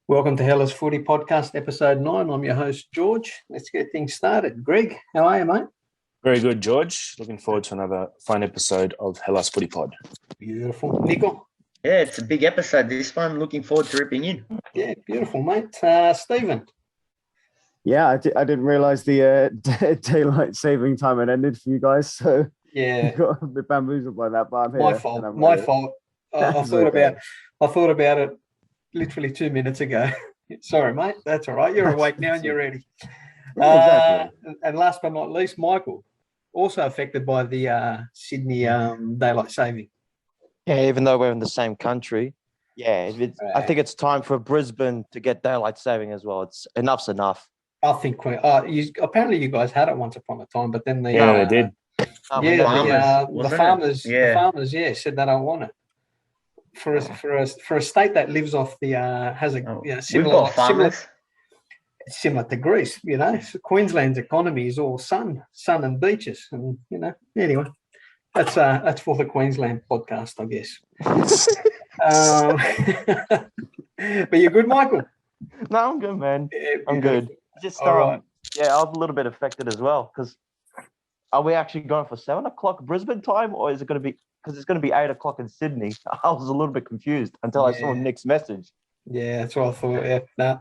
Welcome to Hellas Footy Podcast, Episode 9. I'm your host, George. Let's get things started. Greg, how are you, mate? Very good, George. Looking forward to another fun episode of Hellas Footy Pod. Beautiful. Nico? Yeah, it's a big episode this one. Looking forward to ripping in. Yeah, beautiful, mate. Stephen? Yeah, I didn't realise the daylight saving time had ended for you guys, so Yeah, got a bit bamboozled by that, but I'm here. my fault. I thought about it literally 2 minutes ago. Sorry, mate. That's all right. You're awake now and you're ready. Yeah, exactly. And last but not least, Michael, also affected by the Sydney daylight saving. Yeah, even though we're in the same country, I think it's time for Brisbane to get daylight saving as well. Enough's enough. I think apparently you guys had it once upon a time, but then They did. The farmers said they don't want it. For a state that lives off the has a similar to Greece, so Queensland's economy is all sun and beaches, and anyway, that's for the Queensland podcast, I guess. But you're good, Michael. No, I'm good, man. Yeah, I'm good. Just right. I was a little bit affected as well because are we actually going for 7 o'clock Brisbane time, or is it going to be? Because it's going to be 8 o'clock in Sydney. I was a little bit confused until I saw Nick's message. Yeah, that's what I thought. Yeah,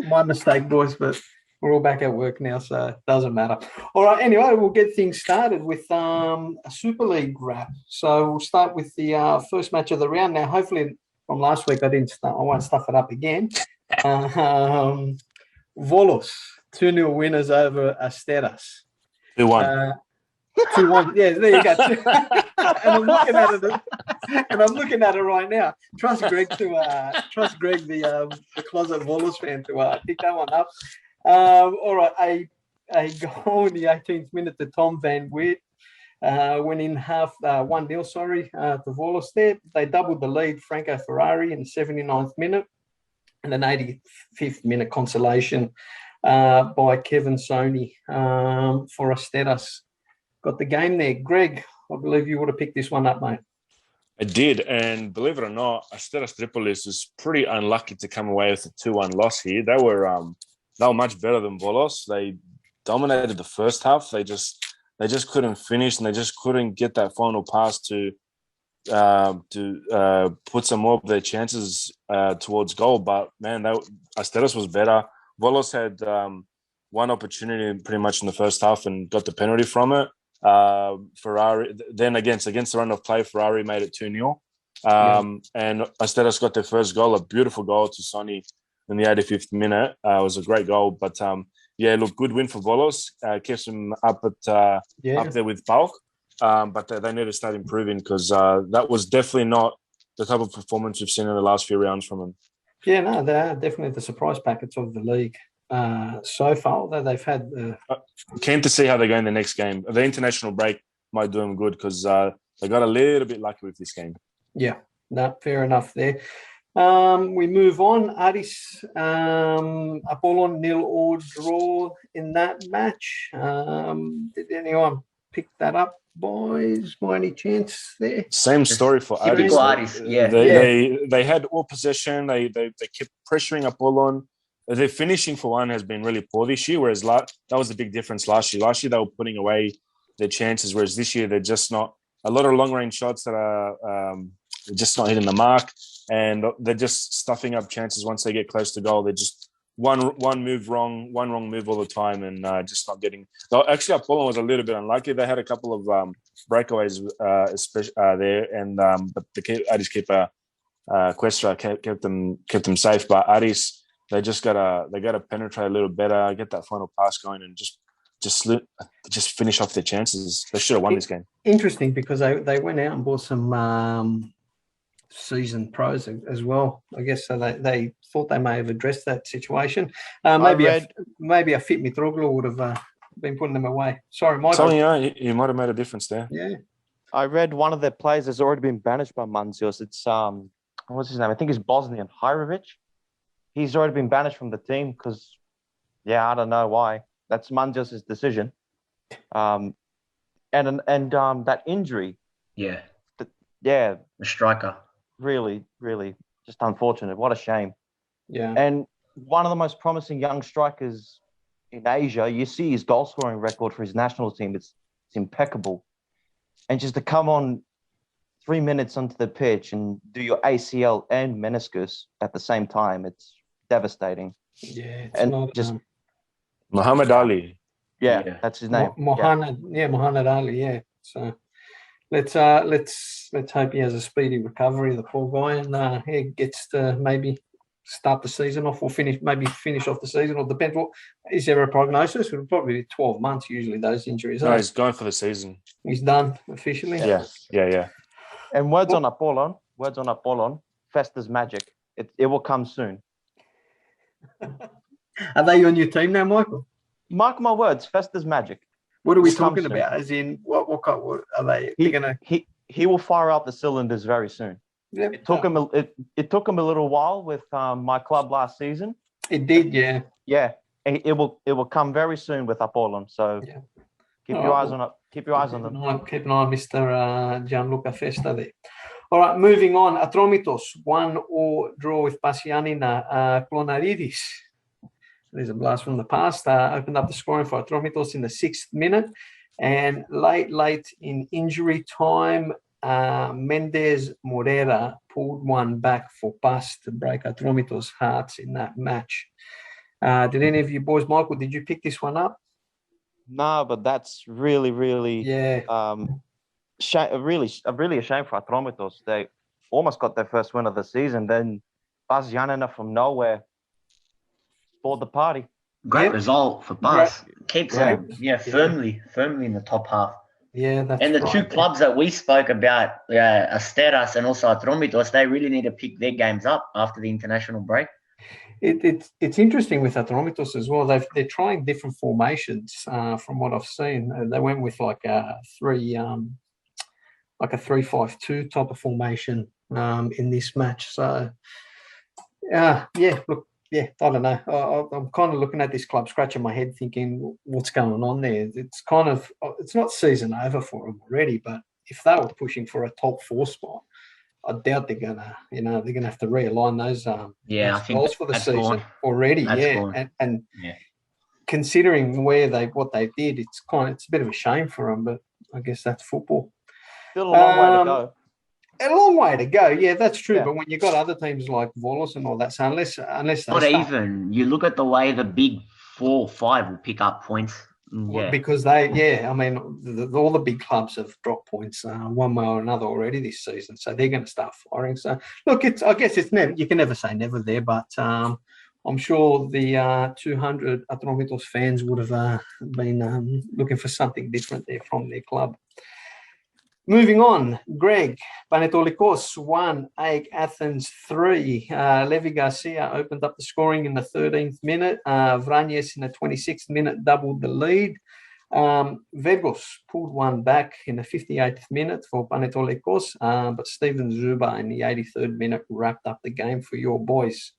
my mistake, boys, but we're all back at work now, so it doesn't matter. All right, anyway, we'll get things started with a Super League wrap. So we'll start with the first match of the round. Now, hopefully from last week, I won't stuff it up again. Volos, 2-0 winners over Asteras. 2-1. 2-1. Yeah, there you go. And I'm looking at it right now. Trust Greg, the closet Volos fan, to pick that one up. All right, a goal in the 18th minute to Tom Van Wert, winning 1-0. To Volos there. They doubled the lead. Franco Ferrari in the 79th minute, and an 85th minute consolation by Kevin Sony for Asteras. Got the game there. Greg, I believe you would have picked this one up, mate. I did, and believe it or not, Asteras Tripolis was pretty unlucky to come away with a 2-1 loss here. They were much better than Volos. They dominated the first half. They just couldn't finish, and they just couldn't get that final pass to put some more of their chances towards goal. But man, Asteras was better. Volos had one opportunity pretty much in the first half and got the penalty from it. Ferrari then against the run of play, Ferrari made it 2-0, and Asteras got their first goal, a beautiful goal to Sonny in the 85th minute. It was a great goal, but good win for Volos. Keeps them up there with PAOK, but they need to start improving because that was definitely not the type of performance we've seen in the last few rounds from them. Yeah, no, they're definitely the surprise packets of the league. So far, although they've had... Keen to see how they go in the next game. The international break might do them good because they got a little bit lucky with this game. Yeah, no, fair enough there. We move on. Aris, Apollon 0-0 draw in that match. Did anyone pick that up, boys, by any chance there? Same story for Aris. They had all possession. They kept pressuring Apollon. Their finishing for one has been really poor this year, whereas that was the big difference last year. Last year, they were putting away their chances, whereas this year, they're just not – a lot of long-range shots that are just not hitting the mark, and they're just stuffing up chances once they get close to goal. They're just one wrong move all the time and just not getting – actually, Apollon was a little bit unlucky. They had a couple of breakaways especially there, and but the Aris keeper, Questra, kept them safe, but Aris – they gotta penetrate a little better, get that final pass going, and just finish off their chances. They should have won this game. Interesting because they went out and bought some seasoned pros as well. I guess so. They thought they may have addressed that situation. Maybe a fit Mitroglou would have been putting them away. Sorry, Michael. You might have made a difference there. Yeah. I read one of their players has already been banished by Manzios. It's what's his name? I think it's Bosnian Hirovic. He's already been banished from the team because, I don't know why. That's Manzios' decision. And that injury. Yeah. The striker. Really, really just unfortunate. What a shame. Yeah. And one of the most promising young strikers in Asia. You see his goal scoring record for his national team. It's impeccable. And just to come on 3 minutes onto the pitch and do your ACL and meniscus at the same time, it's devastating. Yeah, it's And not just Muhammad Ali. yeah, that's his name. Muhammad Ali. Yeah. So let's hope he has a speedy recovery, the poor guy, and he gets to maybe start the season off or finish off the season, or depends. What is there a prognosis? It would probably be 12 months usually, those injuries. No, he's going for the season. He's done officially. Yeah. And words on Apollon, Festa's magic. It will come soon. Are they on your team now, Michael? Mark my words, Festa's magic. What are we It comes talking soon. about? As in, what are they? They're gonna. He will fire out the cylinders very soon. Yeah, It took him a little while with my club last season. It did, yeah. Yeah, it will come very soon with Apollon. So Yeah. keep your eyes on them. Keep your eyes on them. Keep an eye on Mr. Gianluca Festa there. All right, moving on. Atromitos 1-1 draw with Pasianina Clonaridis. There's a blast from the past. Opened up the scoring for Atromitos in the 6th minute, and late in injury time, Mendes Morera pulled one back for Pas to break Atromitos' hearts in that match. Did any of you boys, Michael, did you pick this one up? No, but that's really really a shame for Atromitos. They almost got their first win of the season. Then Bas Janina from nowhere spoiled the party. Great result for Bas. Keeps them firmly in the top half. Yeah, that's and the right. two clubs that we spoke about, Asteras and also Atromitos, they really need to pick their games up after the international break. It's interesting with Atromitos as well. They're trying different formations from what I've seen. They went with like a 3-5-2 type of formation in this match. So I don't know. I'm kind of looking at this club, scratching my head, thinking what's going on there. It's not season over for them already, but if they were pushing for a top 4 spot, I doubt they're gonna have to realign those goals for the season already. And considering what they did, it's a bit of a shame for them. But I guess that's football. Still a long way to go. A long way to go. Yeah, that's true. Yeah. But when you've got other teams like Volos and all that, so unless even you look at the way the big 4 or 5 will pick up points. Yeah. Because all the big clubs have dropped points one way or another already this season, so they're going to start firing. So look, I guess it's never. You can never say never there, but I'm sure the 200 Atromitos fans would have been looking for something different there from their club. Moving on, Greg, Panetolikos 1, AEK Athens 3. Levi Garcia opened up the scoring in the 13th minute. Vranjes in the 26th minute doubled the lead. Vergos pulled one back in the 58th minute for Panetolikos, but Steven Zuba in the 83rd minute wrapped up the game for your boys.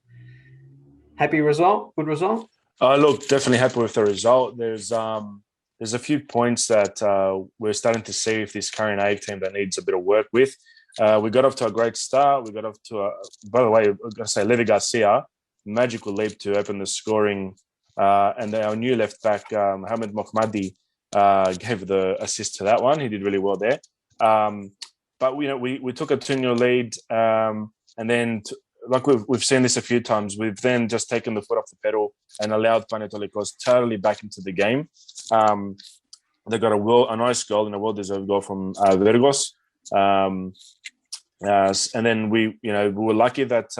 Happy result? Good result? Look, definitely happy with the result. There's a few points that we're starting to see with this current AEK team that needs a bit of work with. We got off to a great start. We got off to by the way, I'm going to say Levi Garcia, magical leap to open the scoring. And our new left back, Mohamed Mohammadi, gave the assist to that one. He did really well there. But we took a 2-0 lead. And then, like we've seen this a few times, we've then just taken the foot off the pedal and allowed Panetolikos totally back into the game. They got a nice goal and a well-deserved goal from Vergos. And then we were lucky that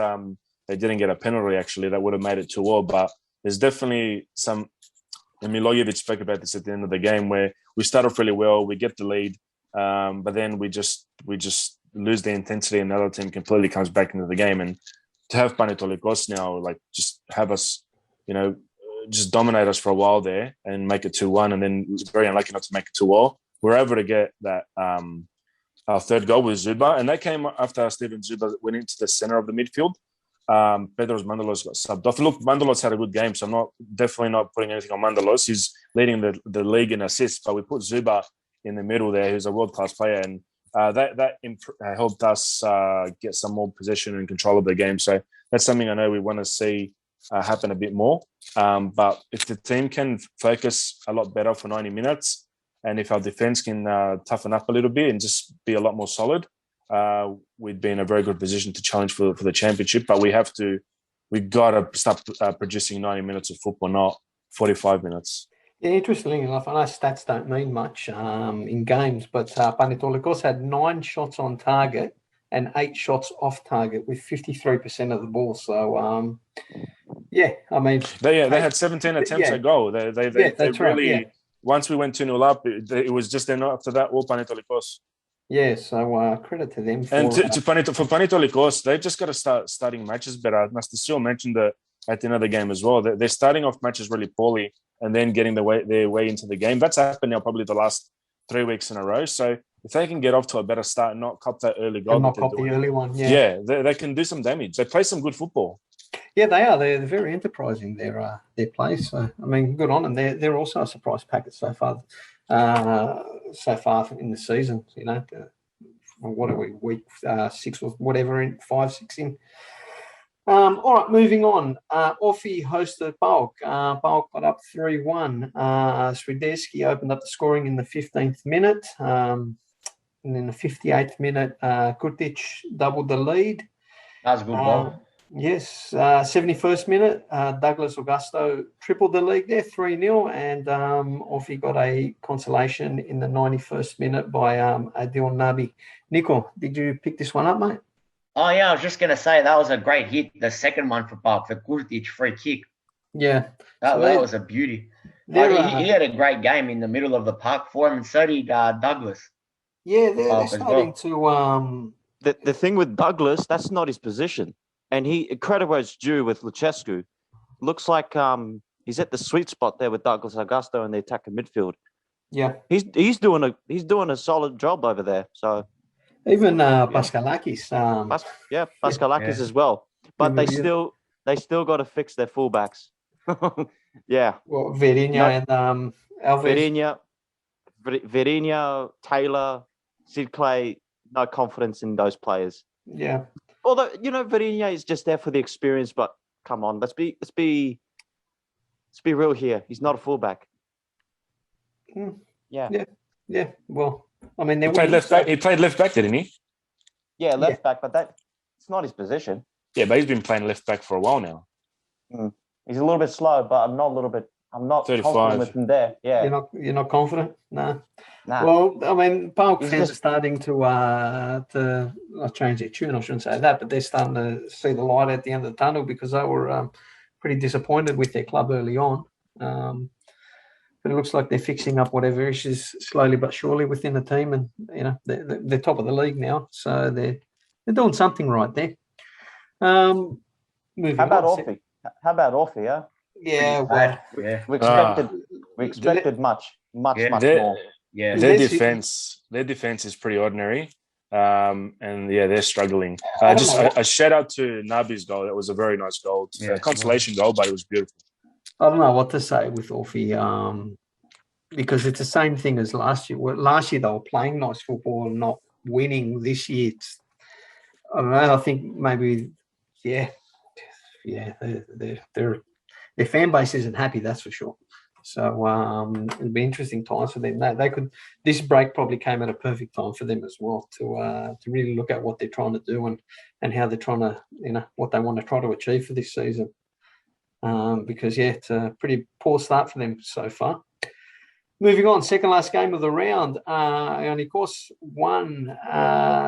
they didn't get a penalty, actually. That would have made it 2-2. But there's definitely some... Milojevic spoke about this at the end of the game, where we start off really well, we get the lead, but then we just lose the intensity and the other team completely comes back into the game. And to have Panetolikos now, just have us, just dominate us for a while there and make it 2-1, and then very unlucky not to make it 2-2. We're able to get that our third goal with Zuba, and that came after Steven Zuba went into the center of the midfield. Pedros Mandalos got subbed off. Look, Mandalos had a good game, so I'm definitely not putting anything on Mandalos. He's leading the league in assists, but we put Zuba in the middle there, who's a world-class player, and that helped us get some more possession and control of the game. So that's something I know we want to see happen a bit more. But if the team can focus a lot better for 90 minutes, and if our defense can toughen up a little bit and just be a lot more solid, we'd be in a very good position to challenge for the championship. But we've got to start producing 90 minutes of football, not 45 minutes. Yeah, interestingly enough, I know stats don't mean much in games, but Panetolikos had 9 shots on target and 8 shots off target with 53% of the ball. So, yeah, I mean... They had 17 attempts at goal. They really... Right, once we went 2-0 up, it was just then after that, all Panetolikos. Yeah, so credit to them. For Panetolikos, they've just got to start starting matches better. Nastasio mentioned that at the end of the game as well. They're starting off matches really poorly and then getting their way into the game. That's happened now probably the last 3 weeks in a row. So if they can get off to a better start and not cop that early goal. And not cop the early one, yeah. Yeah, they can do some damage. They play some good football. Yeah, they are. They're very enterprising, their play. So, I mean, good on them. They're also a surprise packet so far in the season, you know. What are we, week 6 or whatever, 5, 6 in. All right, moving on. Offie hosted PAOK. PAOK got up 3-1. Swiderski opened up the scoring in the 15th minute. And in the 58th minute, Kurtic doubled the lead. That was a good goal. Yes, 71st minute, Douglas Augusto tripled the lead there, 3-0, and Offie got a consolation in the 91st minute by Adil Nabi. Nico, did you pick this one up, mate? Oh, yeah, I was just going to say that was a great hit, the second one for PAOK, the Kurtic free kick. Yeah. That was a beauty. He had a great game in the middle of the park for him, and so did Douglas. Yeah, they're starting to... The thing with Douglas, that's not his position. And credit where it's due with Lucescu. Looks like he's at the sweet spot there with Douglas Augusto in the attacking midfield. Yeah, he's doing a solid job over there. So even Paskalakis, Paskalakis as well. But they still got to fix their fullbacks. Yeah. Well, Verinia and Alves. Verinia, Taylor, Sid Clay. No confidence in those players. Yeah. Although, you know, Verinia is just there for the experience, but come on, let's be real here. He's not a fullback. Yeah. Well, I mean, he played left back. He played left back, didn't he? Yeah, left back, but it's not his position. Yeah, but he's been playing left back for a while now. He's a little bit slow, but I'm not 35. confident with him there. Yeah, you're not confident? Nah. Nah. Well, I mean, PAOK fans are starting to change their tune. I shouldn't say that, but they're starting to see the light at the end of the tunnel because they were pretty disappointed with their club early on. But it looks like they're fixing up whatever issues slowly but surely within the team, and you know they're top of the league now, so they're doing something right there. How about Offie? Yeah. Yeah, well, we expected much more. Yeah, their defense is pretty ordinary, and yeah, they're struggling. Just a shout out to Nabi's goal. That was a very nice goal, a consolation goal, but it was beautiful. I don't know what to say with Offie, because it's the same thing as last year. Last year they were playing nice football and not winning. This year, I don't know. I think maybe, their fan base isn't happy. That's for sure. So it'll be interesting times for them. This break probably came at a perfect time for them as well to really look at what they're trying to do and how they're trying to, what they want to try to achieve for this season. Because it's a pretty poor start for them so far. Moving on, second last game of the round. Ionikos 1,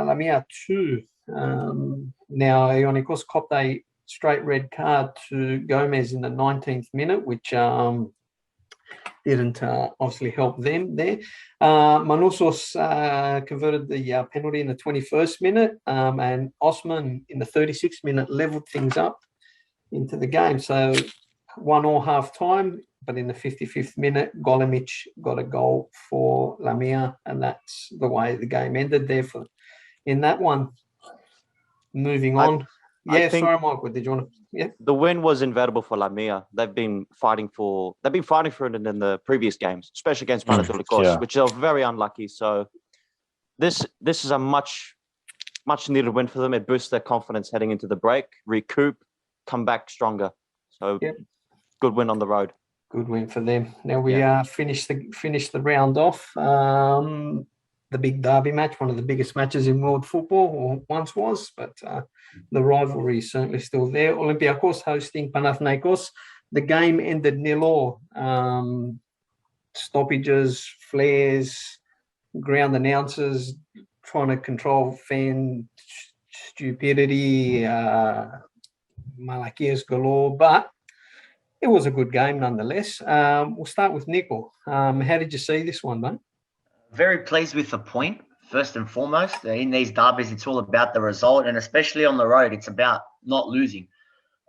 Lamia 2. Now Ionikos copped a straight red card to Gomez in the 19th minute, which didn't obviously help them there. Manousos converted the penalty in the 21st minute, and Osman in the 36th minute levelled things up into the game. So 1-1 half time, but in the 55th minute, Golemic got a goal for Lamia, and that's the way the game ended there in that one. Moving on. Sorry, Michael, did you want to? Yeah. The win was inevitable for Lamia. They've been fighting for it in the previous games, especially against Panetolikos, which are very unlucky. So this is a much needed win for them. It boosts their confidence heading into the break, recoup, come back stronger. So Yep. good win on the road. Good win for them. Now we finished the round off. The big derby match, one of the biggest matches in world football, or once was, but the rivalry is certainly still there. Olympiacos hosting Panathinaikos. The game ended 0-0. Stoppages, flares, ground announcers trying to control fan stupidity, malachias galore, but it was a good game nonetheless. We'll start with Nico. How did you see this one, mate? Very pleased with the point, first and foremost. In these derbies, it's all about the result, and especially on the road, it's about not losing.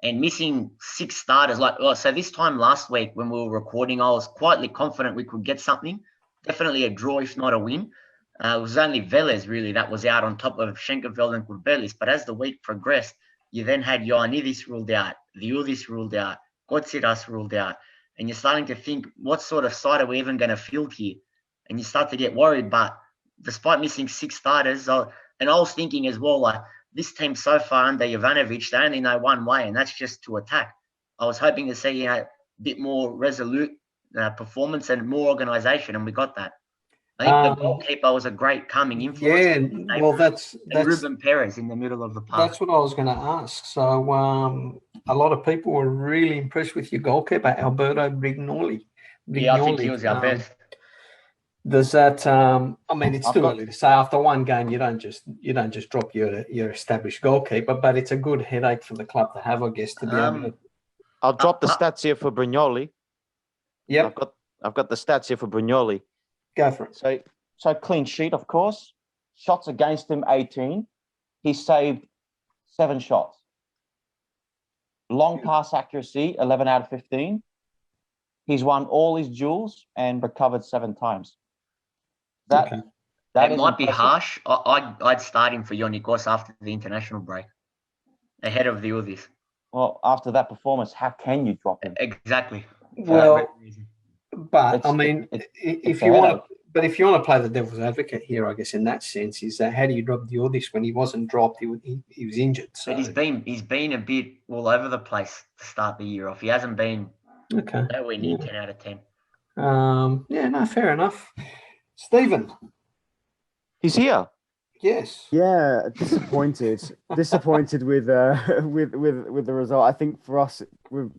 And missing 6 starters, so this time last week when we were recording, I was quietly confident we could get something, definitely a draw, if not a win. It was only Velez, really, that was out on top of Schenkerveld and Kurbelis. But as the week progressed, you then had Ioannidis ruled out, Viudis ruled out, Kotsiras ruled out, and you're starting to think, what sort of side are we even going to field here? And you start to get worried. But despite missing 6 starters, and I was thinking as well, this team so far under Jovanovic, they only know one way, and that's just to attack. I was hoping to see a bit more resolute performance and more organisation, and we got that. I think the goalkeeper was a great calming influence. Yeah, well, that's Ruben Perez in the middle of the park. That's what I was going to ask. So a lot of people were really impressed with your goalkeeper, Alberto Rignorli. Yeah, I think he was our best. Does that? It's too early to say. After one game, you don't just drop your established goalkeeper, but it's a good headache for the club to have, I guess, to be able to. I'll drop the stats here for Brignoli. Yeah, I've got the stats here for Brignoli. Go for it. So clean sheet, of course. Shots against him, 18. He saved 7 shots. Long pass accuracy, 11 out of 15. He's won all his duels and recovered 7 times. That might be harsh. I'd start him for Ionikos after the international break, ahead of the others. Well, after that performance, how can you drop him? Exactly. Well, but if you want to play the devil's advocate here, I guess in that sense, is that how do you drop Diodis when he wasn't dropped? He was injured. So but he's been a bit all over the place to start the year off. He hasn't been nowhere near 10 out of 10. Fair enough. Stephen, he's here. Yes. Yeah, disappointed with the result. I think for us,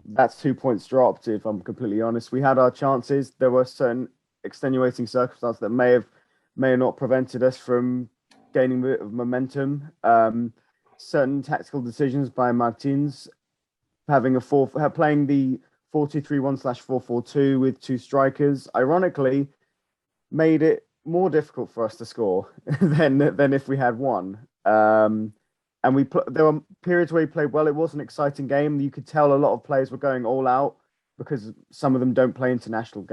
that's 2 points dropped. If I'm completely honest, we had our chances. There were certain extenuating circumstances that may have not prevented us from gaining a bit of momentum. Certain tactical decisions by Martins, playing the 4-2-3-1/4-4-2 with 2 strikers, ironically, made it more difficult for us to score than if we had one. And there were periods where we played well. It was an exciting game. You could tell a lot of players were going all out because some of them don't play international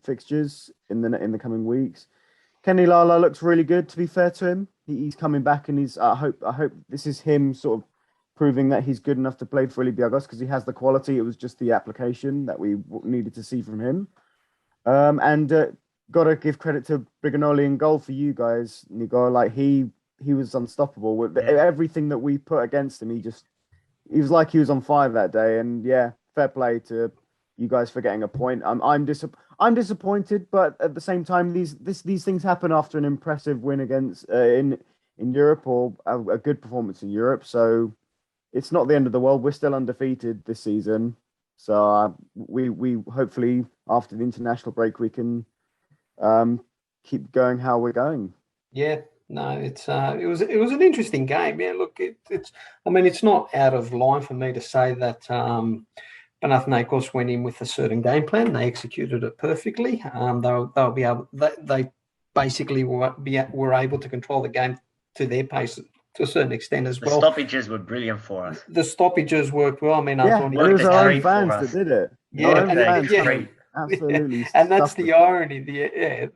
fixtures in the coming weeks. Kenny Lala looks really good. To be fair to him, he's coming back, and I hope this is him sort of proving that he's good enough to play for Olympiacos because he has the quality. It was just the application that we needed to see from him. Got to give credit to Brignoli in goal for you guys, Nico. Like he was unstoppable with everything that we put against him. He was like he was on fire that day. And yeah, fair play to you guys for getting a point. I'm disappointed, but at the same time, these things happen after an impressive win against in Europe or a good performance in Europe. So it's not the end of the world. We're still undefeated this season. So we hopefully after the international break we can keep going how we're going. Yeah, no, it was an interesting game. Yeah, look, it's not out of line for me to say that Panathinaikos went in with a certain game plan. They executed it perfectly. They'll be able. They basically were able to control the game to their pace to a certain extent as well. The stoppages were brilliant for us. The stoppages worked well. It was our own fans that did it. Absolutely. And that's the irony. The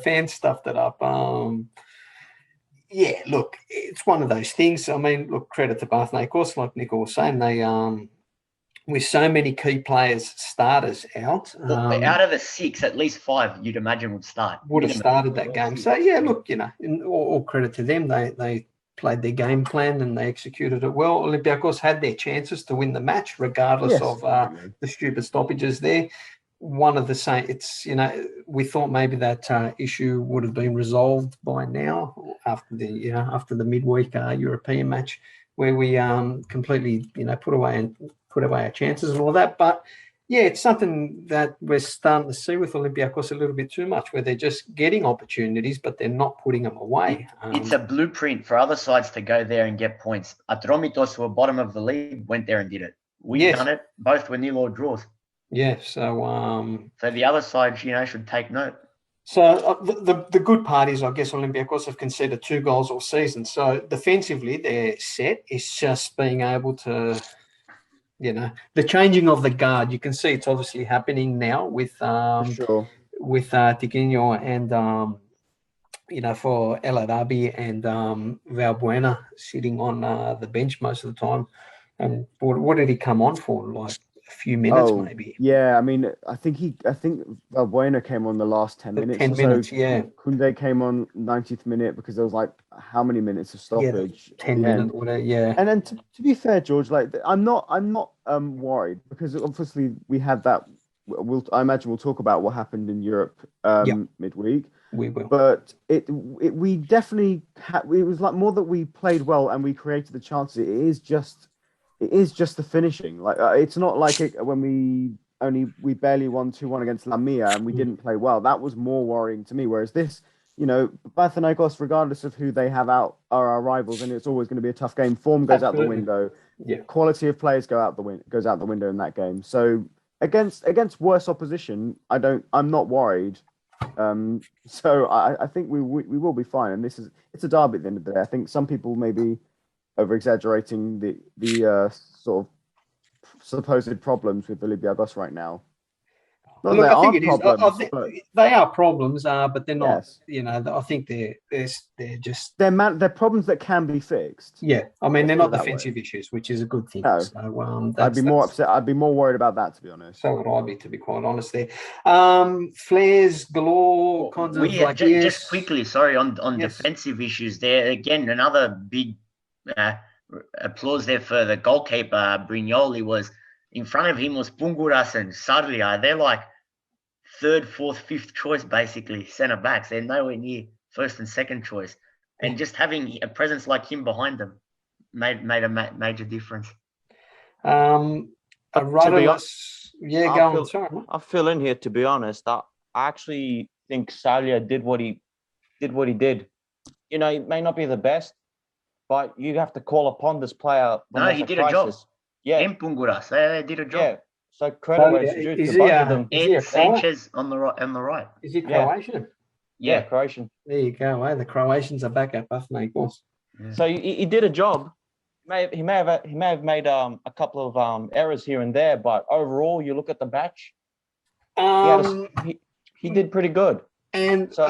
fans stuffed it up. Look, it's one of those things. I mean, look, credit to Panathinaikos, like Nico was saying, they with so many key players, starters out. Out of the 6, at least 5 you'd imagine would start. Would have started that game. So yeah, look, all credit to them. They played their game plan and they executed it well. Olympiacos had their chances to win the match, regardless of the stupid stoppages there. One of the same, we thought maybe that issue would have been resolved by now after the midweek European match, where we completely put away our chances and all that. But yeah, it's something that we're starting to see with Olympiacos a little bit too much, where they're just getting opportunities, but they're not putting them away. It's a blueprint for other sides to go there and get points. Atromitos, who were bottom of the league, went there and did it. We've done it. Both were nil or draws. Yeah, so the other side, should take note. So the good part is, I guess, Olympiacos have conceded 2 goals all season. So defensively, they're set. It's just being able to, the changing of the guard. You can see it's obviously happening now with with Tiquinho and for El Arabi and Valbuena sitting on the bench most of the time. And what did he come on for? Like a few minutes, maybe. Yeah, I mean, I think Valbuena came on the last 10 minutes. 10 minutes, yeah. Kunde came on 90th minute because there was like how many minutes of stoppage? 10 minutes, whatever, yeah. And then to be fair, George, like I'm not worried because obviously we had that. I imagine we'll talk about what happened in Europe midweek. We will, but we definitely it was like more that we played well and we created the chances. It is just the finishing. Like it's not like when we barely won 2-1 against Lamia and we didn't play well. That was more worrying to me. Whereas this, Panathinaikos, regardless of who they have out, are our rivals, and it's always going to be a tough game. Form goes out the window. Yeah. Quality of players goes out the window in that game. So against worse opposition, I'm not worried. So I think we will be fine. And it's a derby at the end of the day. I think some people may be over-exaggerating the sort of supposed problems with Olympiacos right now. Look, I think it is. They are problems, but they're not. Yes. I think they're just they're problems that can be fixed. Yeah, I mean they're not defensive issues, which is a good thing. No. So, I'd be more upset. I'd be more worried about that, to be honest. So would I be, to be quite honest. There, flares galore. Just quickly, sorry, on defensive issues. There again, another big applause there for the goalkeeper. Brignoli was. In front of him was Punguras and Sarria. They're like 3rd, 4th, 5th choice, basically, centre-backs. They're nowhere near 1st and 2nd choice. And just having a presence like him behind them made a major difference. Go on. Sorry. I'll fill in here, to be honest. I actually think Sarria did what he did. He may not be the best, but you have to call upon this player when he did a job. Yeah, and Punguras, they did a job. Yeah, so credit where it's due to both of them. And Sanchez on the right. Is he Croatian? Yeah, Croatian. There you go. The Croatians are back at Panathinaikos. Yeah. So he did a job. He may have made a couple of errors here and there, but overall, you look at the batch. He did pretty good. And so,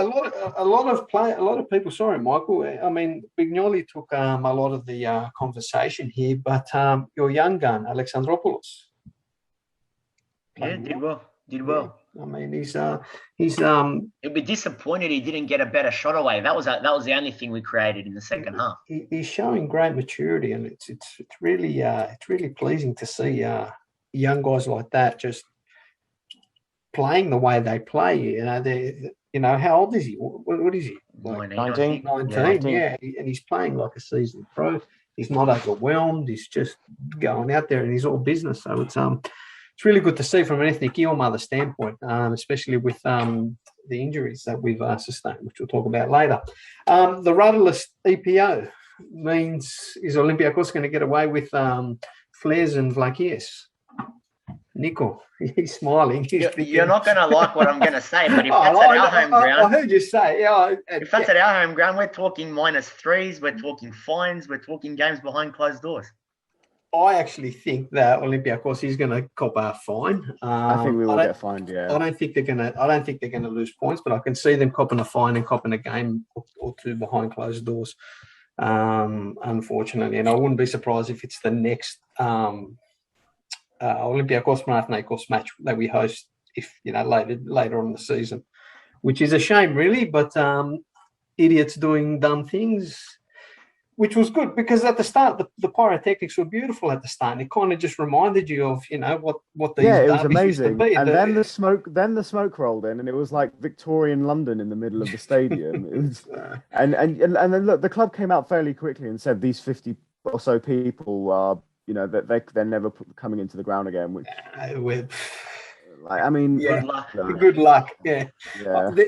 a lot of people. Sorry, Michael. I mean, Rignorli took a lot of the conversation here, but your young gun, Alexandropoulos. Did well. I mean, he's. He'll be disappointed he didn't get a better shot away. That was the only thing we created in the second half. He's showing great maturity, and it's really pleasing to see young guys like that just playing the way they play. How old is he? What is he? Like 19. 19, yeah. And he's playing like a seasoned pro. He's not overwhelmed. He's just going out there and he's all business. So it's really good to see from an ethnic mother standpoint, especially with the injuries that we've sustained, which we'll talk about later. The rudderless EPO is Olympiacos going to get away with flares and Vlakias? Nico, he's smiling. You're not going to like what I'm going to say, but if that's at our home ground... I heard you say, if that's at our home ground, we're talking -3s, we're talking fines, we're talking games behind closed doors. I actually think that Olympiacos is going to cop a fine. I think we will get fined, yeah. I don't think they're going to lose points, but I can see them copping a fine and copping a game or two behind closed doors, unfortunately. And I wouldn't be surprised if it's the next... Olympiacos Panathinaikos match that we host later on in the season, which is a shame really, but idiots doing dumb things. which was good because at the start the pyrotechnics were beautiful at the start, and it kind of just reminded you of what these it was derbies used to amazing. be. And then the smoke rolled in, and it was like Victorian London in the middle of the stadium. It was, and then look, the club came out fairly quickly and said these 50 or so people are, that they're never coming into the ground again. Which, I mean, good luck. Good luck. Yeah.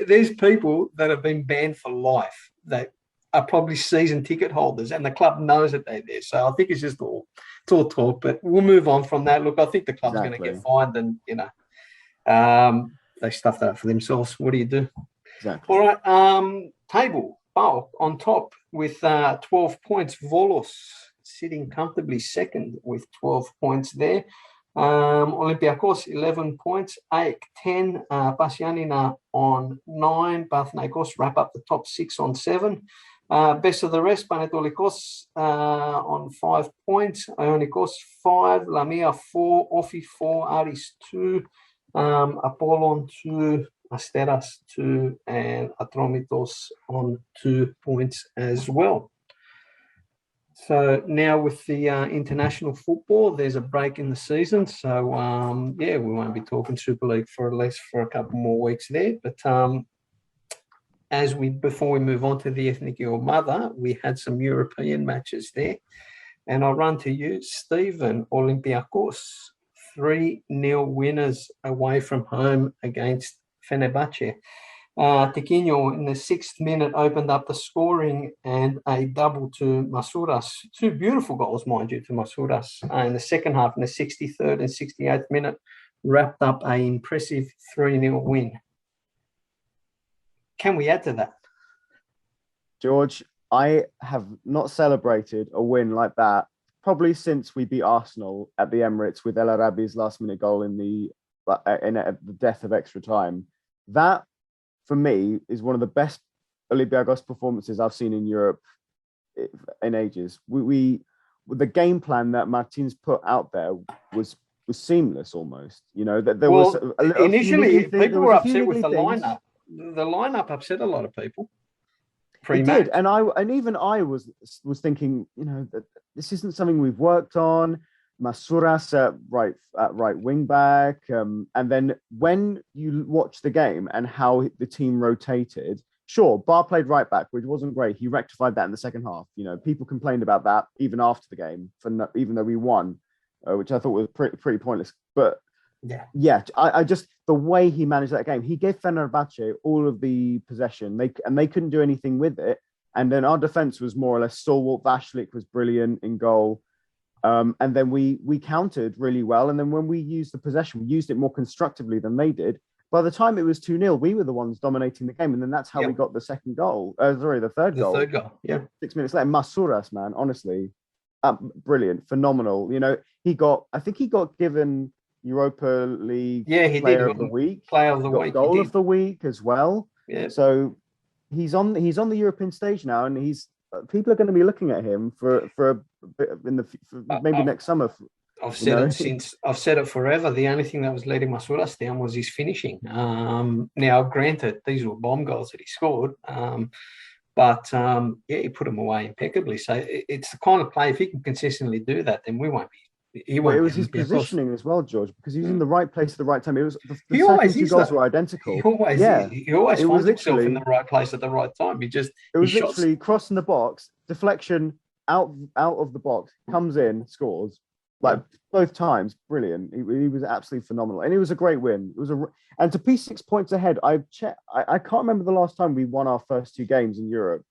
There's people that have been banned for life that are probably season ticket holders, and the club knows that they're there. So I think it's all talk. But we'll move on from that. Look, I think the club's going to get fined, and they stuffed that up for themselves. What do you do? Exactly. All right. Table PAOK on top with 12 points. Volos sitting comfortably second with 12 points there. Olympiacos 11 points, AEK 10, Pasianina on 9, Panathinaikos wrap up the top 6 on 7. Best of the rest, Panetolikos on 5 points, Ionikos 5, Lamia 4, Ofi 4, Aris 2, Apollon 2, Asteras 2, and Atromitos on 2 points as well. So now with the international football, there's a break in the season. So, we won't be talking Super League for at least for a couple more weeks there. But before we move on to the Ethniki Omada, we had some European matches there. And I'll run to you, Stephen. Olympiacos, 3-0 winners away from home against Fenerbahce. Tiquinho in the 6th minute opened up the scoring and a double to Masouras. 2 beautiful goals, mind you, to Masouras. In the second half, in the 63rd and 68th minute, wrapped up an impressive 3-0 win. Can we add to that? George, I have not celebrated a win like that probably since we beat Arsenal at the Emirates with El Arabi's last-minute goal in the death of extra time. That, for me, is one of the best Olympiacos performances I've seen in Europe in ages. The game plan that Martins put out there was seamless almost. That there was initially people were upset with the lineup. The lineup upset a lot of people. It did, and even I was thinking, that this isn't something we've worked on. Masouras at right wing back, and then when you watch the game and how the team rotated, sure, Bar played right back, which wasn't great. He rectified that in the second half. People complained about that even after the game, even though we won, which I thought was pretty pointless. But I just the way he managed that game, he gave Fenerbahce all of the possession. They couldn't do anything with it, and then our defense was more or less stalwart. Vashlik was brilliant in goal. And then we countered really well. And then when we used the possession, we used it more constructively than they did. By the time it was 2-0, we were the ones dominating the game. And then that's how we got the second goal. The third goal. The third goal, 6 minutes later. Masouras, man, honestly, brilliant, phenomenal. I think he got given Europa League Player of the Week. Player of the Week. Goal of the Week as well. Yeah. So he's on the European stage now, and people are going to be looking at him for maybe next summer. I've said it forever. The only thing that was letting Masouras down was his finishing. Now, granted, these were bomb goals that he scored, but he put them away impeccably. So it's the kind of play. If he can consistently do that, then we won't be. It was his positioning as well, George, because he was in the right place at the right time. It was the always two goals were identical. He always finds himself in the right place at the right time. It was literally crossing the box, deflection out of the box, comes in, scores. Both times, brilliant. He was absolutely phenomenal, and it was a great win. It was and to be 6 points ahead. I can't remember the last time we won our first 2 games in Europe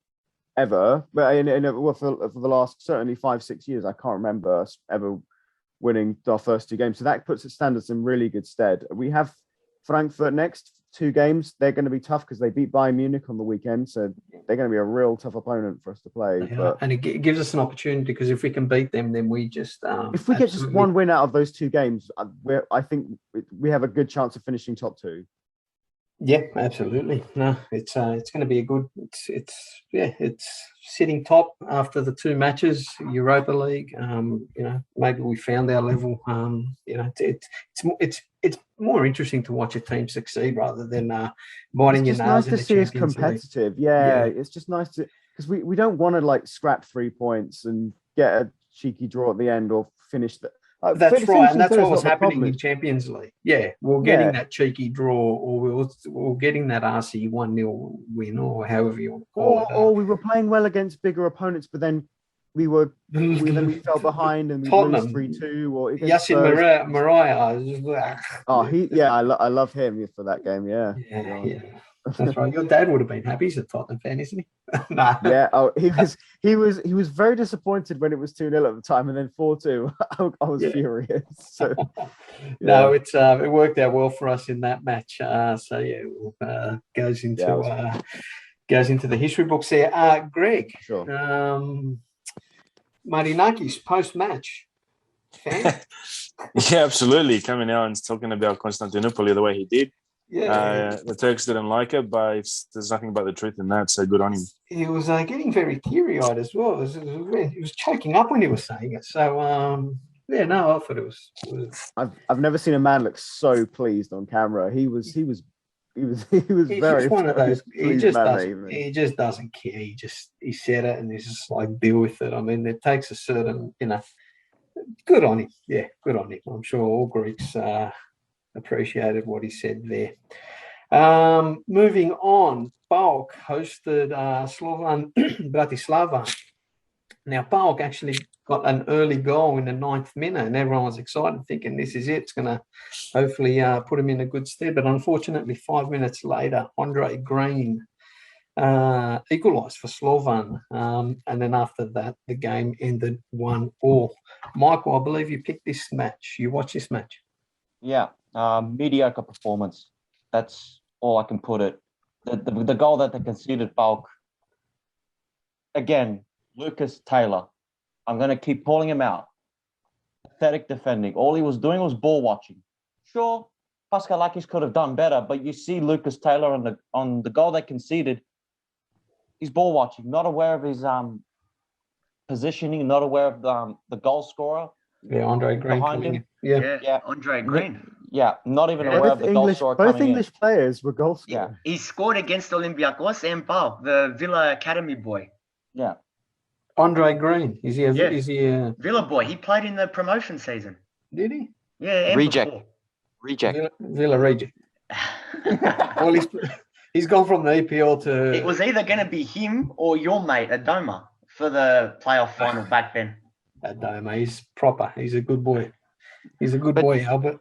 ever, but for the last certainly 5-6 years, I can't remember us ever winning our first 2 games. So that puts its standards in really good stead. We have Frankfurt next 2 games. They're going to be tough because they beat Bayern Munich on the weekend. So they're going to be a real tough opponent for us to play. And it gives us an opportunity because if we can beat them, then we just... if we get just one win out of those 2 games, I think we have a good chance of finishing top 2. Yeah, absolutely. No, it's going to be a good. It's sitting top after the 2 matches, Europa League. Maybe we found our level. It's more interesting to watch a team succeed rather than biting your nails. It's nice to see us competitive. Yeah, it's just nice to because we don't want to like scrap 3 points and get a cheeky draw at the end or finish the. That's right, and that's what was not the happening problem. in Champions League. Yeah, we're getting that cheeky draw, or we're getting that RC 1-0 win, or however you want to call it. Or we were playing well against bigger opponents, but then we fell behind and we lose 3-2. Or Yasin Mariah. Oh, I love him for that game. Yeah. That's right. Your dad would have been happy. He's a Tottenham fan, isn't he? Nah. Yeah. Oh, he was very disappointed when it was 2-0 at the time, and then 4-2. I was furious. So, no, it worked out well for us in that match. Goes into the history books there. Greg, sure. Marinakis post-match fan. Yeah, absolutely. Coming out and talking about Constantinople the way he did. Yeah, the Turks didn't like it, but there's nothing but the truth in that. So good on him. He was getting very teary-eyed as well. He was choking up when he was saying it. So I thought it was. I've never seen a man look so pleased on camera. He was very one of those. He just doesn't care. He said it, and he's just like, deal with it. I mean, it takes a certain, good on him. Yeah, good on him. I'm sure all Greeks appreciated what he said there. Moving on, PAOK hosted Slovan Bratislava. Now, PAOK actually got an early goal in the 9th minute, and everyone was excited, thinking this is it. It's going to hopefully put him in a good stead. But unfortunately, 5 minutes later, Andre Green equalised for Slovan. And then after that, the game ended 1-1. Michael, I believe you picked this match. You watched this match. Yeah, mediocre performance. That's all I can put it. The goal that they conceded, PAOK. Again, Lucas Taylor. I'm going to keep calling him out. Pathetic defending. All he was doing was ball watching. Sure, Paskalakis could have done better, but you see Lucas Taylor on the goal they conceded. He's ball watching, not aware of his positioning, not aware of the goal scorer. Yeah, Andre Green behind him. Yeah, Andre Green. Yeah, not even aware of the goal scorer coming in. Both English players were goal scorers. He scored against Olympiacos and PAOK, the Villa Academy boy. Yeah. Andre Green. Is he a Villa boy? He played in the promotion season. Did he? Yeah. Reject. Villa reject. Well, he's gone from the EPL to. It was either going to be him or your mate Adoma for the playoff final back then. Adoma, he's proper. He's a good boy. He's a good boy, Albert.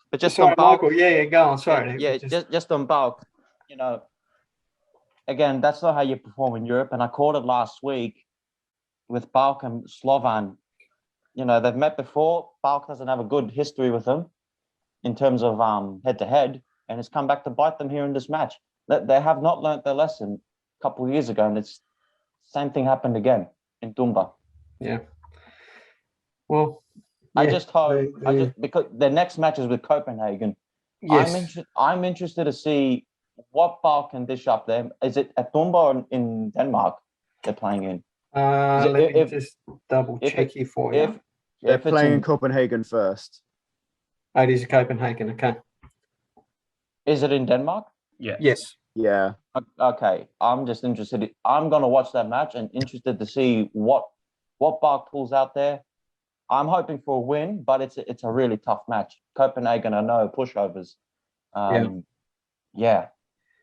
But just sorry, on PAOK, Michael. Yeah, go on. Sorry. Yeah, just on PAOK, again, that's not how you perform in Europe. And I called it last week with PAOK and Slovan. They've met before. PAOK doesn't have a good history with them in terms of head-to-head, and it's come back to bite them here in this match. They have not learnt their lesson a couple of years ago, and it's same thing happened again in Tumba. Yeah. Well, I just hope because the next match is with Copenhagen. Yes. I'm interested to see what PAOK can dish up there. Is it at Tumba or in Denmark they're playing in? Let me just double check here for you. They're playing in Copenhagen first. Oh, it is Copenhagen. Okay. Is it in Denmark? Yeah. Yes. Yeah. Okay. I'm just interested. I'm going to watch that match and interested to see what PAOK pulls out there. I'm hoping for a win, but it's a really tough match. Copenhagen are no pushovers. Yeah.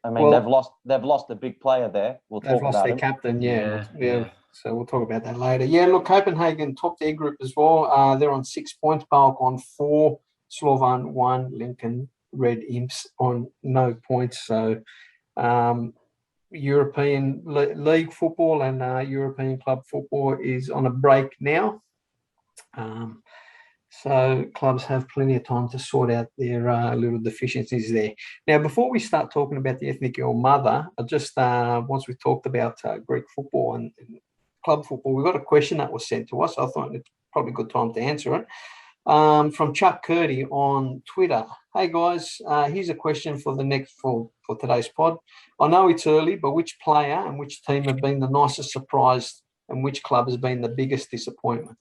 I mean, they've lost a big player there. They've lost their captain. Yeah. So we'll talk about that later. Yeah, look, Copenhagen topped their group as well. They're on 6 points. PAOK on 4. Slovan 1. Lincoln Red Imps on no points. So European League football and European club football is on a break now. So clubs have plenty of time to sort out their little deficiencies there. Now, before we start talking about the ethnic Omada, I just once we talked about Greek football and club football, we got a question that was sent to us. I thought it's probably a good time to answer it. From Chuck Curdy on Twitter. Hey guys, here's a question for today's pod. I know it's early, but which player and which team have been the nicest surprise, and which club has been the biggest disappointment?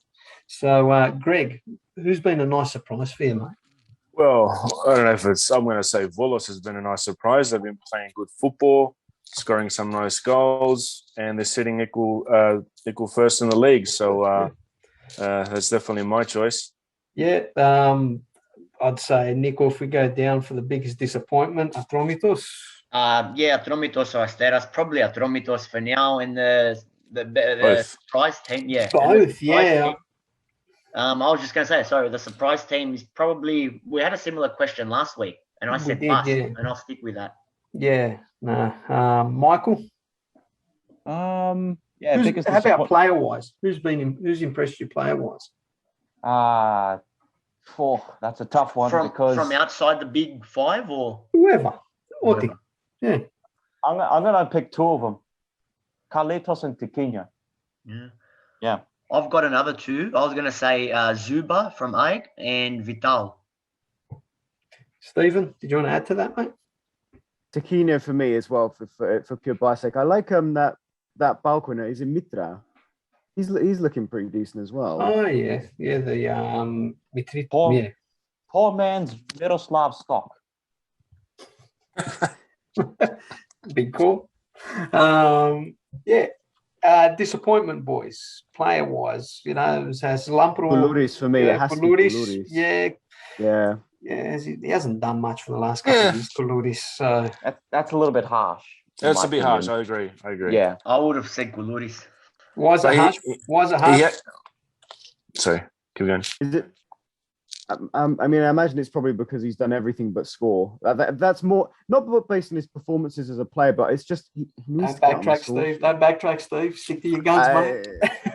So, Greg, who's been a nice surprise for you, mate? Well, I don't know if I'm going to say Volos has been a nice surprise. They've been playing good football. scoring some nice goals, and they're sitting equal first in the league. So that's definitely my choice. Yeah, I'd say, Nico, if we go down for the biggest disappointment, Atromitos. Atromitos or Asteras, probably Atromitos for now, and the surprise team, Both, yeah. I was just going to say, sorry, the surprise team is probably, we had a similar question last week, and I said bust, and I'll stick with that. Yeah, no. Michael? How about player-wise? Who's impressed you player-wise? That's a tough one because from outside the big five or whoever. Yeah. I'm gonna pick two of them, Carlitos and Tiquinho. Yeah. I've got another two. I was gonna say Zuba from AEK and Vital. Stephen, did you want to add to that, mate? Tiquinho for me as well for pure bicycle. I like that Balkwiner. He's in Mitra. He's looking pretty decent as well. Oh yeah, the Mitrit. Poor man's Miroslav Stock. Big call. Disappointment, boys. Player wise, has Lampro. Goulouris for me. It has to be Goulouris. Yeah. He hasn't done much for the last couple of years, Goulouris. So that's a little bit harsh. That's a bit harsh. I agree. Yeah, I would have said Goulouris. Why is it harsh? Sorry, keep going. Is it? I mean, I imagine it's probably because he's done everything but score. That's more not based on his performances as a player, but it's just he needs to Don't backtrack, Steve. Stick to your guns,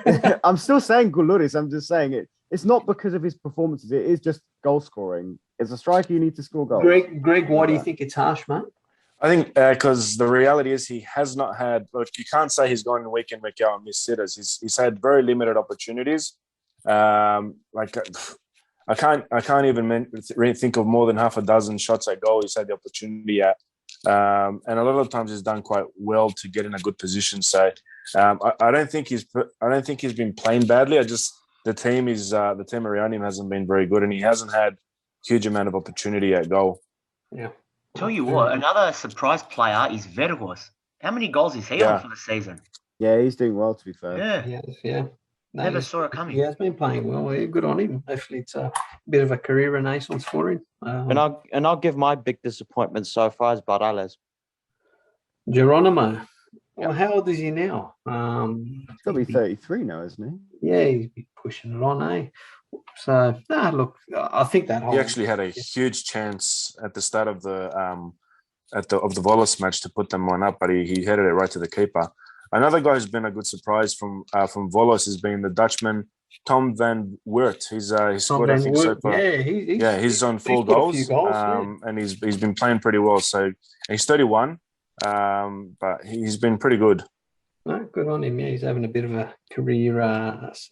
mate. I'm still saying Goulouris. I'm just saying it. It's not because of his performances. It is just goal scoring. As a striker, you need to score goals. Greg, why do you think it's harsh, mate? I think because the reality is he has not had. Look, you can't say he's gone week in, week out and missed sitters. He's had very limited opportunities. I can't even really think of more than half a dozen shots at goal he's had the opportunity at, and a lot of times he's done quite well to get in a good position. So I don't think he's been playing badly. The team around him hasn't been very good, and he hasn't had a huge amount of opportunity at goal. Yeah. Tell you what, another surprise player is Vergos. How many goals is he on for the season? Yeah, he's doing well, to be fair. Yeah. Never saw it coming. He has been playing well. Yeah, good on him. Hopefully, it's a bit of a career renaissance for him. And I'll give my big disappointment so far as Barales. Geronimo. Well, how old is he now? He's got to be 33 now, isn't he? Yeah, he's been pushing it on, eh? So, look, I think that he actually had a huge chance at the start of the Volos match to put them one up, but he headed it right to the keeper. Another guy who's been a good surprise from Volos has been the Dutchman Tom van Wert. He's scored, I think, so far. Yeah, he's on 4 goals, and he's been playing pretty well. So he's 31, but he's been pretty good. No, good on him. Yeah, he's having a bit of a career,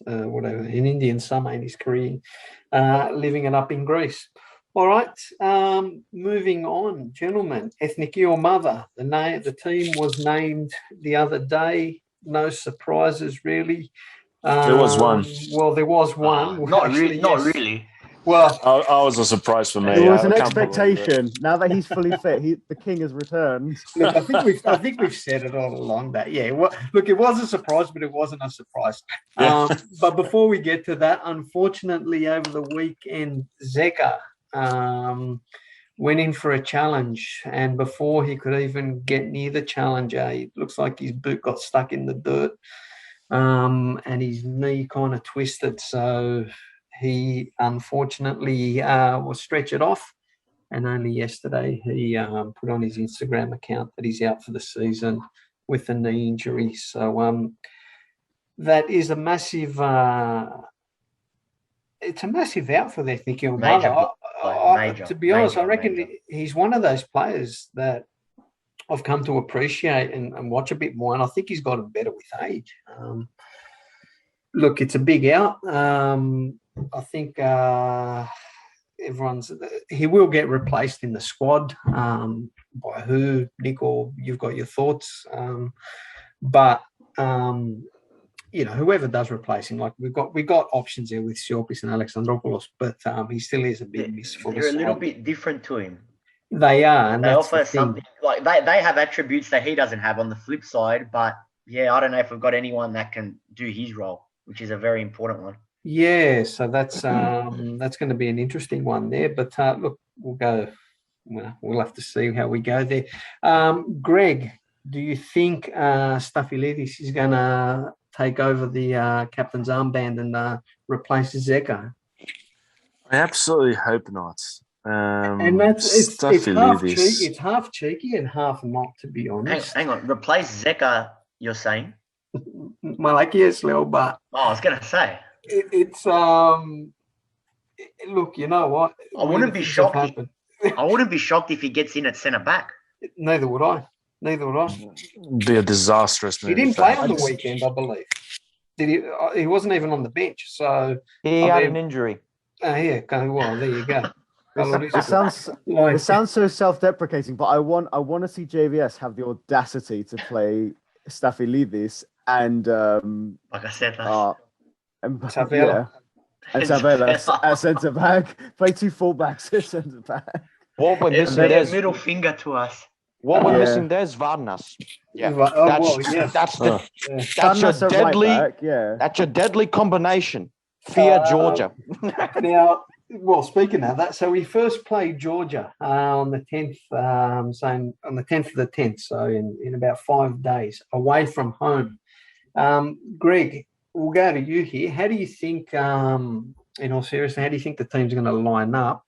whatever, an Indian summer in his career, living it up in Greece. All right, moving on, gentlemen. Ethniki Omada, the team was named the other day. No surprises, really. There was one. Well, there was one. Not really. Well, I was a surprise for me. It was an expectation. Now that he's fully fit, the king has returned. Look, I think we've said it all along that. Yeah, look, it was a surprise, but it wasn't a surprise. But before we get to that, unfortunately, over the weekend, Zeka went in for a challenge, and before he could even get near the challenger, it looks like his boot got stuck in the dirt, and his knee kind of twisted. So he unfortunately was stretchered off, and only yesterday he put on his Instagram account that he's out for the season with a knee injury. So that is a massive it's a massive out for their thinking. To be honest, I reckon he's one of those players that I've come to appreciate and watch a bit more, and I think he's gotten better with age. Look, it's a big out. I think he will get replaced in the squad. By who, Nick, or you've got your thoughts. But whoever does replace him, like we got options there with Siopis and Alexandropoulos, but he still is a big miss for us. They're a little bit different to him. They are, and They that's offer the thing. something like they have attributes that he doesn't have on the flip side. But yeah, I don't know if we've got anyone that can do his role, which is a very important one. Yeah, so that's going to be an interesting one there. But look, we'll have to see how we go there. Greg, do you think Stafilidis is going to take over the captain's armband and replace Zeka? I absolutely hope not. And it's half cheeky and half not, to be honest. Hang on, replace Zeka, you're saying? Well, yes, Leo, but I was gonna say look, you know what? I wouldn't be shocked. I wouldn't be shocked if he gets in at centre back. Neither would I. Be a disastrous move. He didn't play on the weekend, I believe. Did he? He wasn't even on the bench, so he had an injury. Yeah. Well, there you go. It sounds so self-deprecating, but I want to see JVS have the audacity to play Stafilidis and like I said, and Savella. And Savella at centre back. Play two fullbacks at centre back. What we're missing there's middle finger to us. What we're missing there's Varnas. Yeah, that's your deadly. Right back, that's your deadly combination. Fear Georgia. Now, well, speaking of that, so we first played Georgia on the 10th, on the 10th of the 10th, so in about 5 days away from home. Greg, we'll go to you here. How do you think, in all seriousness, how do you think the team's going to line up?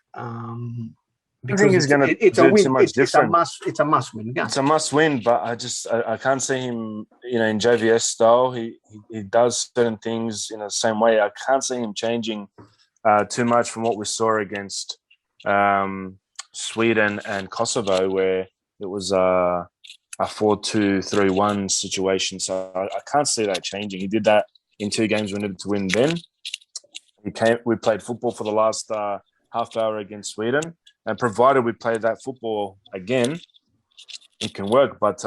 I think he's going to do too much different. It's a must-win game. It's a must-win, but I can't see him, in JVS style. He does certain things in the same way. I can't see him changing too much from what we saw against Sweden and Kosovo, where it was a 4-2-3-1 situation. So I can't see that changing. He did that in 2 games we needed to win then. We played football for the last half hour against Sweden. And provided we play that football again, it can work. But,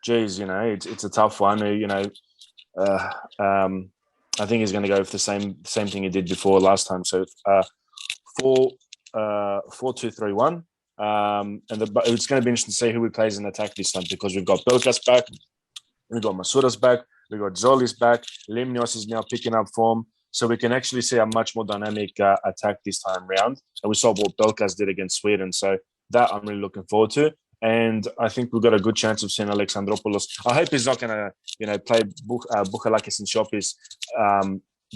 it's a tough one. I think he's going to go with the same thing he did before last time. So 4-2-3-1. It's going to be interesting to see who we plays in attack this time, because we've got Belkas back, we've got Masouras back, we've got Zolis back, Limnios is now picking up form. So we can actually see a much more dynamic attack this time round. And we saw what Belkas did against Sweden. So that I'm really looking forward to. And I think we've got a good chance of seeing Alexandropoulos. I hope he's not going to, play Bouchalakis and Shopis,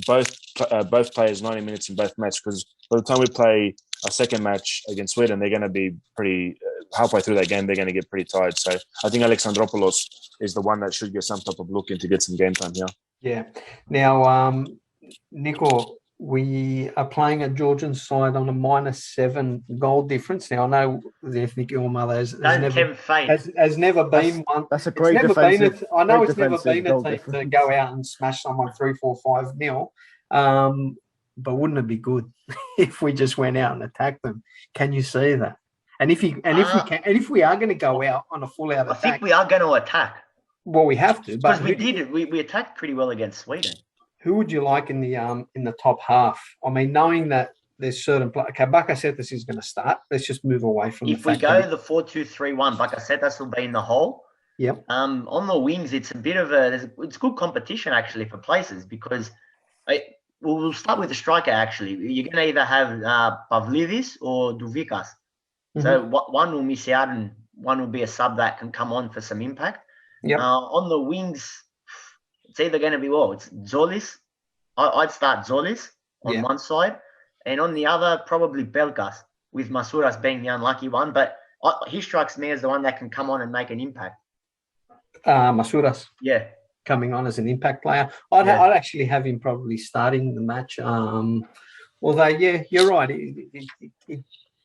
both players 90 minutes in both matches. Because by the time we play a second match against Sweden, they're going to be pretty halfway through that game. They're going to get pretty tired. So I think Alexandropoulos is the one that should get some type of look in to get some game time here. Yeah. Now, Nico, we are playing a Georgian side on a -7 goal difference. Now, I know the ethnic Omada has never been one. That's a great defensive. I know it's never been a team to go out and smash someone 3-4-5-0. But wouldn't it be good if we just went out and attacked them? Can you see that? And if we are going to go out on a full out attack, I think we are going to attack. Well, we have to, because we did it. We attacked pretty well against Sweden. Who would you like in the top half? I mean, knowing that there's certain players. Okay, Bakasetas is going to start. Let's just move away from. If we go the 4-2-3-1, Bakasetas will be in the hole. Yep. On the wings, it's a bit of it's good competition actually for places, because we'll start with the striker. Actually, you're going to either have Pavlidis or Douvikas. Mm-hmm. So one will miss out, and one will be a sub that can come on for some impact. Yeah. On the wings, it's either going to be it's Zolis. I'd start Zolis on one side, and on the other probably Belkas, with Masouras being the unlucky one. But he strikes me as the one that can come on and make an impact. Masouras. Yeah. Coming on as an impact player. I'd actually have him probably starting the match. Although, you're right.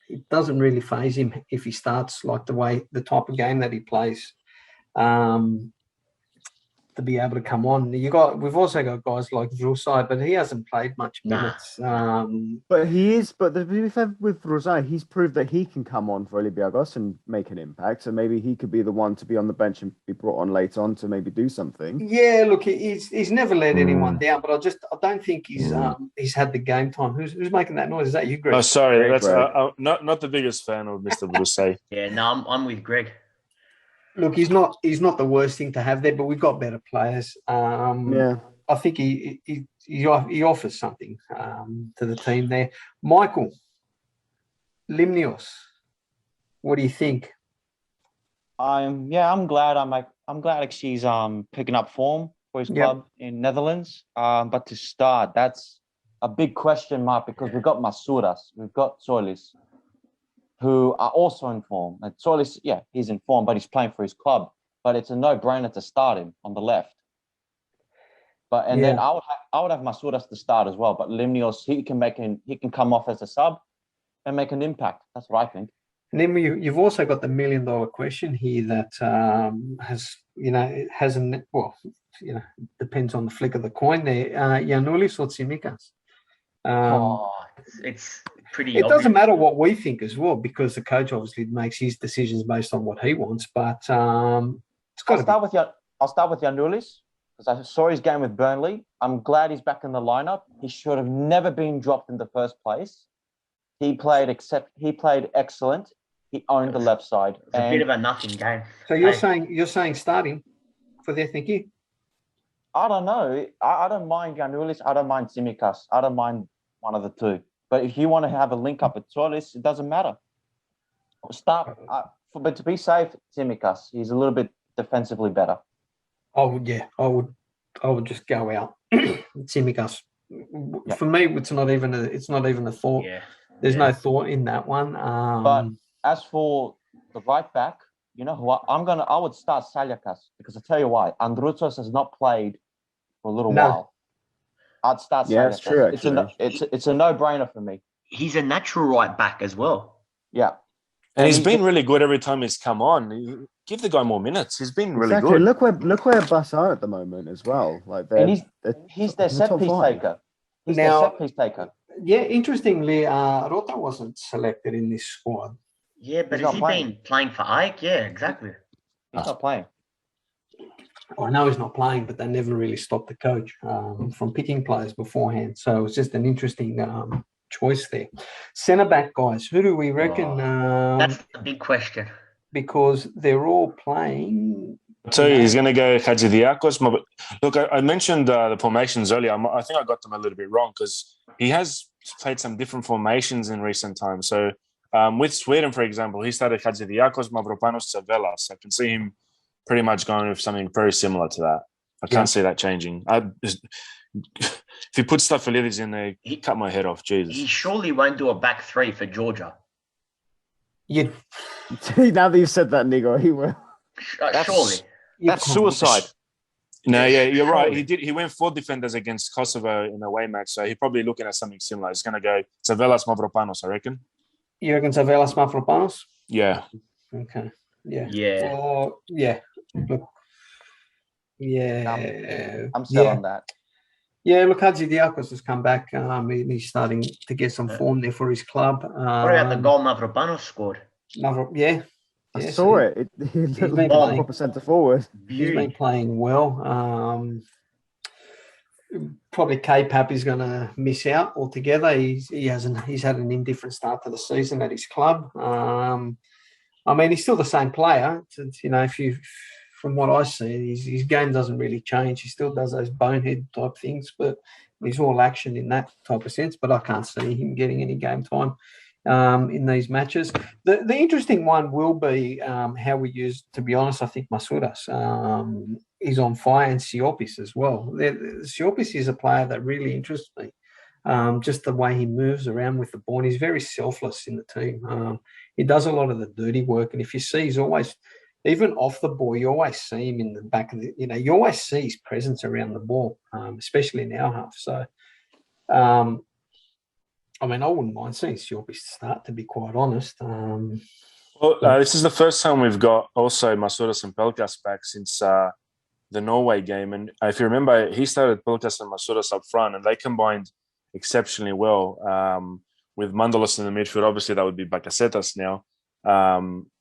It doesn't really faze him if he starts like the type of game that he plays. to be able to come on. We've also got guys like Vrusai, but he hasn't played much minutes. But he is. But to be fair with Vrusai, he's proved that he can come on for Olympiacos and make an impact. So maybe he could be the one to be on the bench and be brought on later on to maybe do something. Yeah, look, he's never let anyone down, but I don't think he's had the game time. Who's making that noise? Is that you, Greg? Oh, sorry, Greg, that's not the biggest fan of Mr. Vrusai. Yeah, no, I'm with Greg. Look, he's not the worst thing to have there, but we've got better players. I think he offers something to the team there. Michael Limnios, what do you think? I'm glad actually he's picking up form for his club in Netherlands. But to start, that's a big question mark because we've got Masouras, we've got Solis, who are also in form. And Solis, he's in form, but he's playing for his club. But it's a no-brainer to start him on the left. Then I would have Masouras to start as well. But Limnios, he can come off as a sub and make an impact. That's what I think. And then you've also got the $1 million question here that depends on the flick of the coin there. Giannoulis or Tsimikas? It's pretty. It doesn't matter what we think as well, because the coach obviously makes his decisions based on what he wants. But it's got I'll start with Giannoulis because I saw his game with Burnley. I'm glad he's back in the lineup. He should have never been dropped in the first place. He played excellent. He owned the left side. It's a bit of a nothing game. So you're saying start him for their thinking? I don't know. I don't mind Giannoulis. I don't mind Tsimikas. I don't mind one of the two. But if you want to have a link up with Solis, it doesn't matter. But to be safe, Tsimikas. He's a little bit defensively better. Oh yeah, I would just go out. Tsimikas. For me, it's not even a thought. Yeah. There's no thought in that one. But as for the right back, you know who I would start Saliakas because I tell you why. Androutsos has not played for a little while. I'd start Saliakas. That's true. Actually. It's a no-brainer for me. He's a natural right back as well. Yeah. And he's been really good every time he's come on. Give the guy more minutes. He's been really good. Look where Bus are at the moment as well. Like he's their set piece taker. He's their set piece taker. Yeah, interestingly, Rota wasn't selected in this squad. Yeah, but has he been playing for AEK? Yeah, exactly. He's not playing. I know he's not playing, but they never really stopped the coach from picking players beforehand. So it's just an interesting choice there. Centre back guys, who do we reckon? That's the big question. Because they're all playing. So he's going to go Hadzidiakos. Look, I mentioned the formations earlier. I think I got them a little bit wrong because he has played some different formations in recent times. So with Sweden, for example, he started Hadzidiakos, Mavropanos, Tsavelas. I can see him pretty much going with something very similar to that. I can't see that changing. If he puts Stafilidis in there, he cut my head off. Jesus. He surely won't do a back three for Georgia. Yeah. Now that you've said that, Nigo, he will. Surely. That's suicide. No, yeah, you're right. He went 4 defenders against Kosovo in a away match, so he's probably looking at something similar. He's going to go Tsavelas, Mavropanos, I reckon. You reckon Tsavelas, Mavropanos? Yeah. Okay. Yeah. Yeah. Yeah. Look. Yeah. I'm set on that. Yeah, look, Hadzidiakos has come back. He's starting to get some form there for his club. What about the goal Mavropanos scored? I saw it. He looked like a proper centre forward. He's been playing well. Probably K-Pap is going to miss out altogether. He's had an indifferent start to the season at his club. He's still the same player. From what I see, his game doesn't really change. He still does those bonehead type things, but he's all action in that type of sense. But I can't see him getting any game time in these matches. The interesting one will be how we use, to be honest, I think Masouras is on fire, and Siopis as well. Siopis is a player that really interests me. Just the way he moves around with the ball. And he's very selfless in the team. He does a lot of the dirty work. And if you see, he's always, even off the ball, you always see him in the back of you always see his presence around the ball, especially in our half. So, I wouldn't mind seeing Siopis start, to be quite honest. This is the first time we've got also Masouras and Pelkas back since the Norway game. And if you remember, he started Pelkas and Masuras up front, and they combined exceptionally well with Mandolos in the midfield. Obviously, that would be Bakasetas now.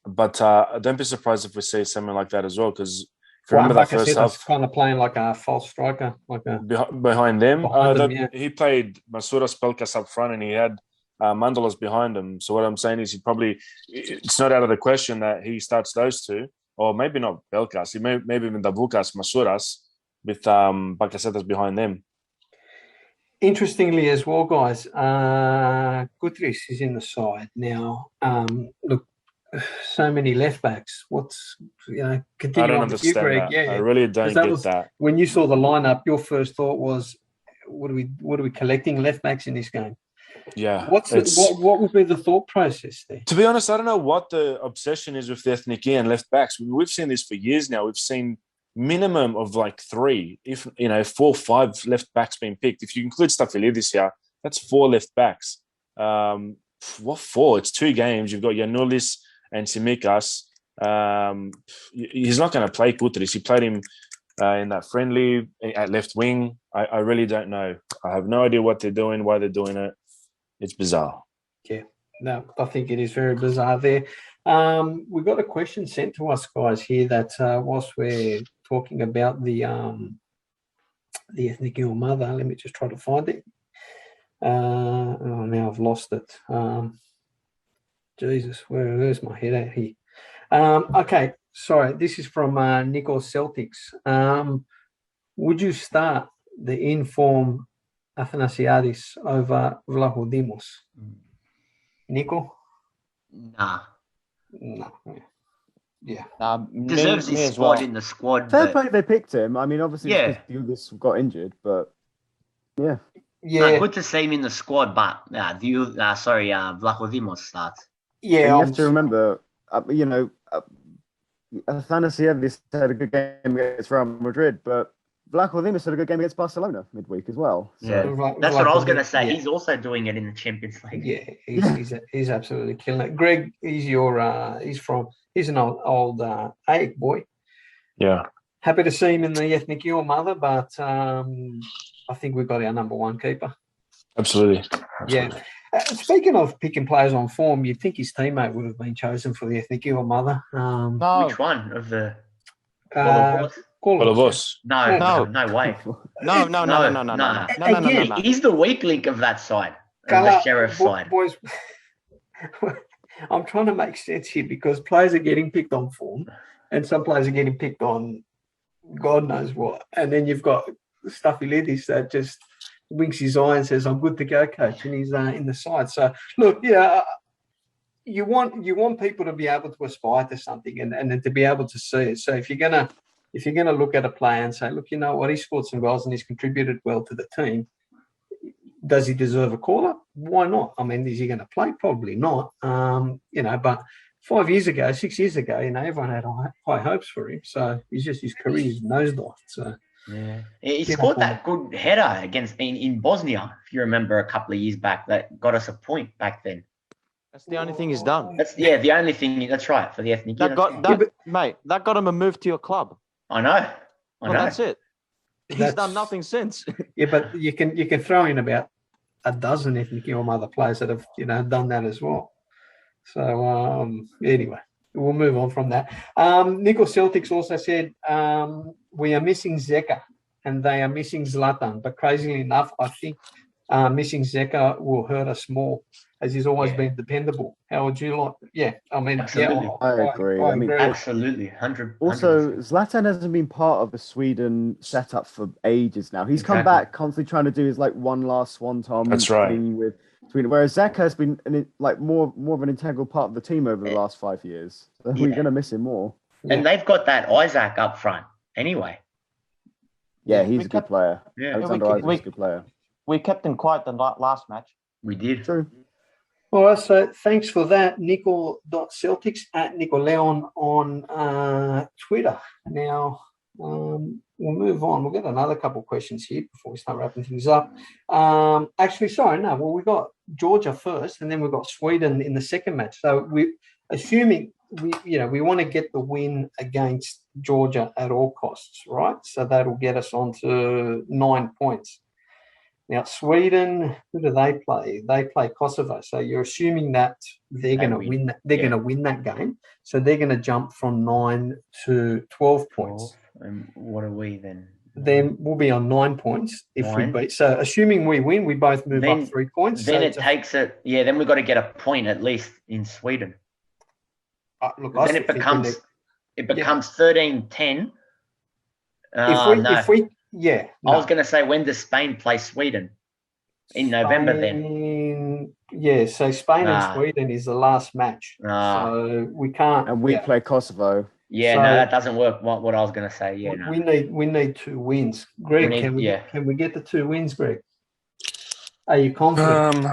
But don't be surprised if we see something like that as well, because if you remember that first half, kind of playing like a false striker, behind them. Yeah. He played Masuras, Pelkas up front, and he had Mandolos behind him. So what I'm saying is, it's not out of the question that he starts those two, or maybe not Pelkas. He maybe even Davukas, Masuras, with Bakasetas behind them. Interestingly as well, guys, Gutierrez is in the side now. Look, so many left backs. I continue don't on with you, understand Greg. that. Yeah, I really don't get that. When you saw the lineup, your first thought was, what are we collecting left backs in this game? Yeah. What would be the thought process there? To be honest, I don't know what the obsession is with the Ethniki and left backs. We've seen this for years now. We've seen minimum of like 3, if 4, 5 left backs being picked. If you include Stafilidis here, that's 4 left backs. What 4? It's 2 games. You've got Giannoulis and Tsimikas. He's not going to play Kutris. He played him in that friendly at left wing. I really don't know. I have no idea what they're doing, why they're doing it. It's bizarre. Yeah, no, I think it is very bizarre there. We've got a question sent to us, guys, here that whilst we're talking about the ethnic mother, let me just try to find it. Now I've lost it. Jesus, where's my head at here? Okay, sorry. This is from Nico Celtics. Would you start the inform Athanasiadis over Vlachodimos? Nico? Nah. No. Yeah. Deserves his spot in the squad. Fair play, they picked him. I mean, obviously, this got injured, but yeah. Yeah. No, good to see him in the squad, but Vlachodimos starts. Yeah. And you have to remember, Athanasiadis had a good game against Real Madrid, but Vlachodimos had a good game against Barcelona midweek as well. So. Yeah, that's what I was going to say. Yeah. He's also doing it in the Champions League. Yeah, he's absolutely killing it. Greg, he's an old AEK boy. Yeah. Happy to see him in the ethnic mother, but I think we've got our number one keeper. Absolutely. Yeah. Speaking of picking players on form, you'd think his teammate would have been chosen for the ethnic mother. No. Which one of the? Volos. No way. No. Again, he's the weak link of that side, of the Sheriff side. Boys, I'm trying to make sense here because players are getting picked on form, and some players are getting picked on God knows what. And then you've got Stafilidis that just winks his eye and says, "I'm good to go, coach," and he's in the side. So look, you want people to be able to aspire to something and to be able to see it. So if you're gonna look at a player and say, look, you know what, he scored some goals and he's contributed well to the team, does he deserve a call-up? Why not? I mean, is he going to play? Probably not. But 6 years ago, everyone had high hopes for him. So his career's nosedived. So yeah, he scored that good header against in Bosnia, if you remember, a couple of years back, that got us a point back then. That's the only thing he's done. The only thing. That's right, for the ethnic. That got him a move to your club. I know. That's it. He's done nothing since. Yeah, but you can throw in about a dozen ethnic other players that have done that as well. So anyway, we'll move on from that. Nico Celtics also said we are missing Zeka and they are missing Zlatan, but crazily enough, I think missing Zeka will hurt us more, as he's always been dependable. How would you like? Yeah, I mean, absolutely. I agree. I mean, absolutely, 100%. Also, Zlatan hasn't been part of the Sweden setup for ages now. He's come back constantly trying to do his one last swan-time thing with Sweden, whereas Zeka has been more of an integral part of the team over the last 5 years. So we're going to miss him more. And they've got that Isaac up front anyway. Yeah, he's a good player. Yeah, Alexander Isaac's a good player. We kept him quiet the last match. We did. True. All right, so thanks for that, Nico.Celtics at Nicoleon on Twitter. Now, we'll move on. We've got another couple of questions here before we start wrapping things up. We got Georgia first, and then we've got Sweden in the second match. So assuming we want to get the win against Georgia at all costs, right? So that'll get us on to 9 points. Now, Sweden, who do they play? They play Kosovo. So you're assuming that they're going to win. They're going to win that game. So they're going to jump from 9 to 12 points. And what are we then? Then we'll be on 9 points if we beat. So assuming we win, we both move up 3 points. Then it takes it. Yeah, then we've got to get a point at least in Sweden. Then it becomes 13-10. If we I was going to say, when does Spain play Sweden? In November then? Yeah, so Spain and Sweden is the last match. So we can't. And we play Kosovo. Yeah, so, no, that doesn't work. What I was going to say. Yeah, we need 2 wins. Greg, can we get the 2 wins, Greg? Are you confident?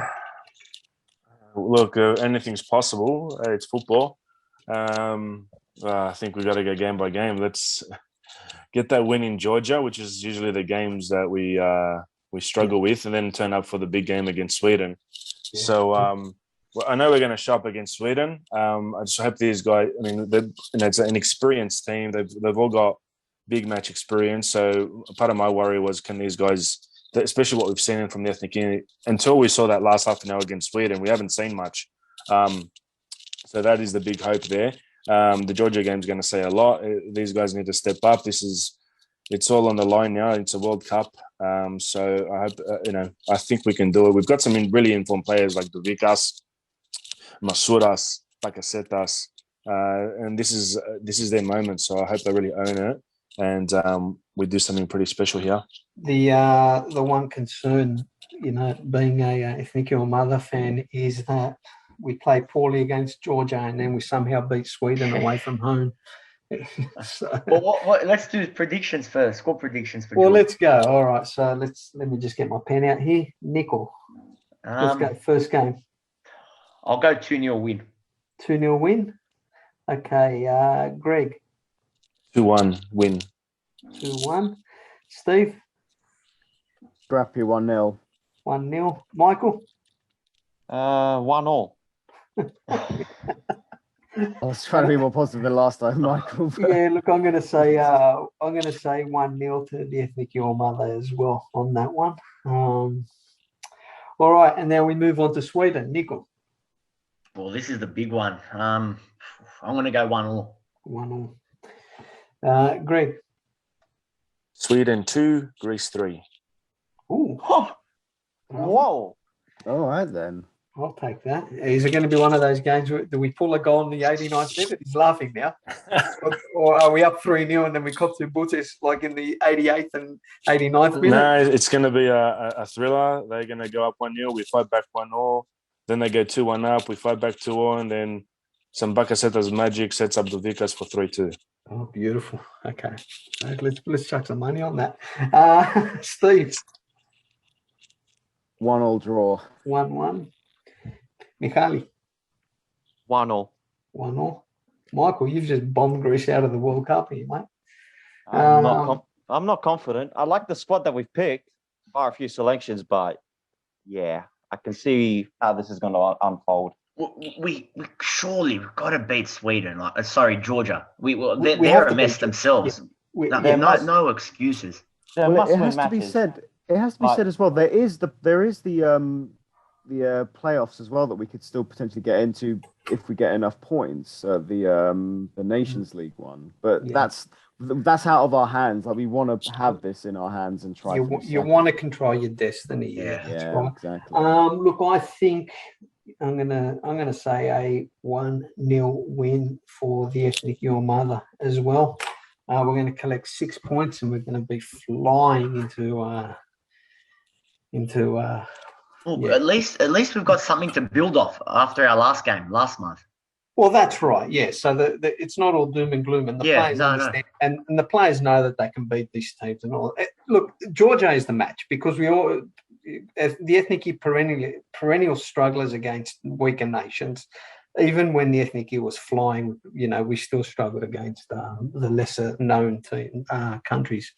Look, anything's possible. It's football. I think we got to go game by game. Let's get that win in Georgia, which is usually the games that we struggle with, and then turn up for the big game against Sweden. Yeah. So I know we're going to show up against Sweden. I just hope these guys. I mean, it's an experienced team. They've all got big match experience. So part of my worry was, can these guys, especially what we've seen from the ethnic unit, until we saw that last half an hour against Sweden, we haven't seen much. So that is the big hope there. The Georgia game is going to say a lot. These guys need to step up. It's all on the line now. It's a World Cup. So I hope, I think we can do it. We've got some really informed players like Duvikas, Masuras, Pacasetas, and this is their moment. So I hope they really own it, and we do something pretty special here. The one concern, being a ethnic Omada fan, is that we play poorly against Georgia and then we somehow beat Sweden away from home. Well, let's do predictions first. Score predictions for Georgia. Let's go. All right. So let me just get my pen out here. Nickel. Let's go. First game. I'll go 2-0 win. 2-0 win. Okay. Greg. 2-1 win. 2-1. Steve. Scrappy 1-0. 1-0. Michael. 1-1. I was trying to be more positive than last time, Michael. Yeah, look, I'm going to say 1-0 to the ethnic Omada as well on that one. All right, and now we move on to Sweden. Nico. Well, this is the big one. I'm going to go 1-1. 1-1. Greg. Sweden 2, Greece 3. Ooh. Whoa. All right then. I'll take that. Is it going to be one of those games where do we pull a goal in the 89th minute? He's laughing now. or are we up 3-0 and then we cop 2 booties like in the 88th and 89th minute? No, it's going to be a thriller. They're going to go up 1-0. We fight back 1-0. Then they go 2-1 up. We fight back 2-0. And then some Bakasetas magic sets up the Vikas for 3-2. Oh, beautiful. Okay. Let's chuck some money on that. Steve. 1-1 draw. 1-1. Michali. 1-1. 1-1. Michael, you've just bombed Greece out of the World Cup here, mate. I'm not confident. I like the squad that we've picked, bar a few selections, but yeah, I can see how this is going to unfold. We surely we've got to beat Sweden. Georgia. They're a mess themselves. No excuses. Well, it has to be said. It has to be said as well. There is the playoffs as well that we could still potentially get into if we get enough points. The Nations League one, but that's out of our hands. Like, we want to have this in our hands and try. You want to control your destiny. Yeah, right. Exactly. Look, I think I'm gonna say a 1-0 win for the ethnic Omada as well. We're going to collect 6 points and we're going to be flying into. At least we've got something to build off after our last game last month. Well, that's right. Yeah. So it's not all doom and gloom, and the players understand, and the players know that they can beat these teams and all. Look, Georgia is the match because the ethnic perennial strugglers against weaker nations. Even when the ethnic was flying, we still struggled against the lesser known countries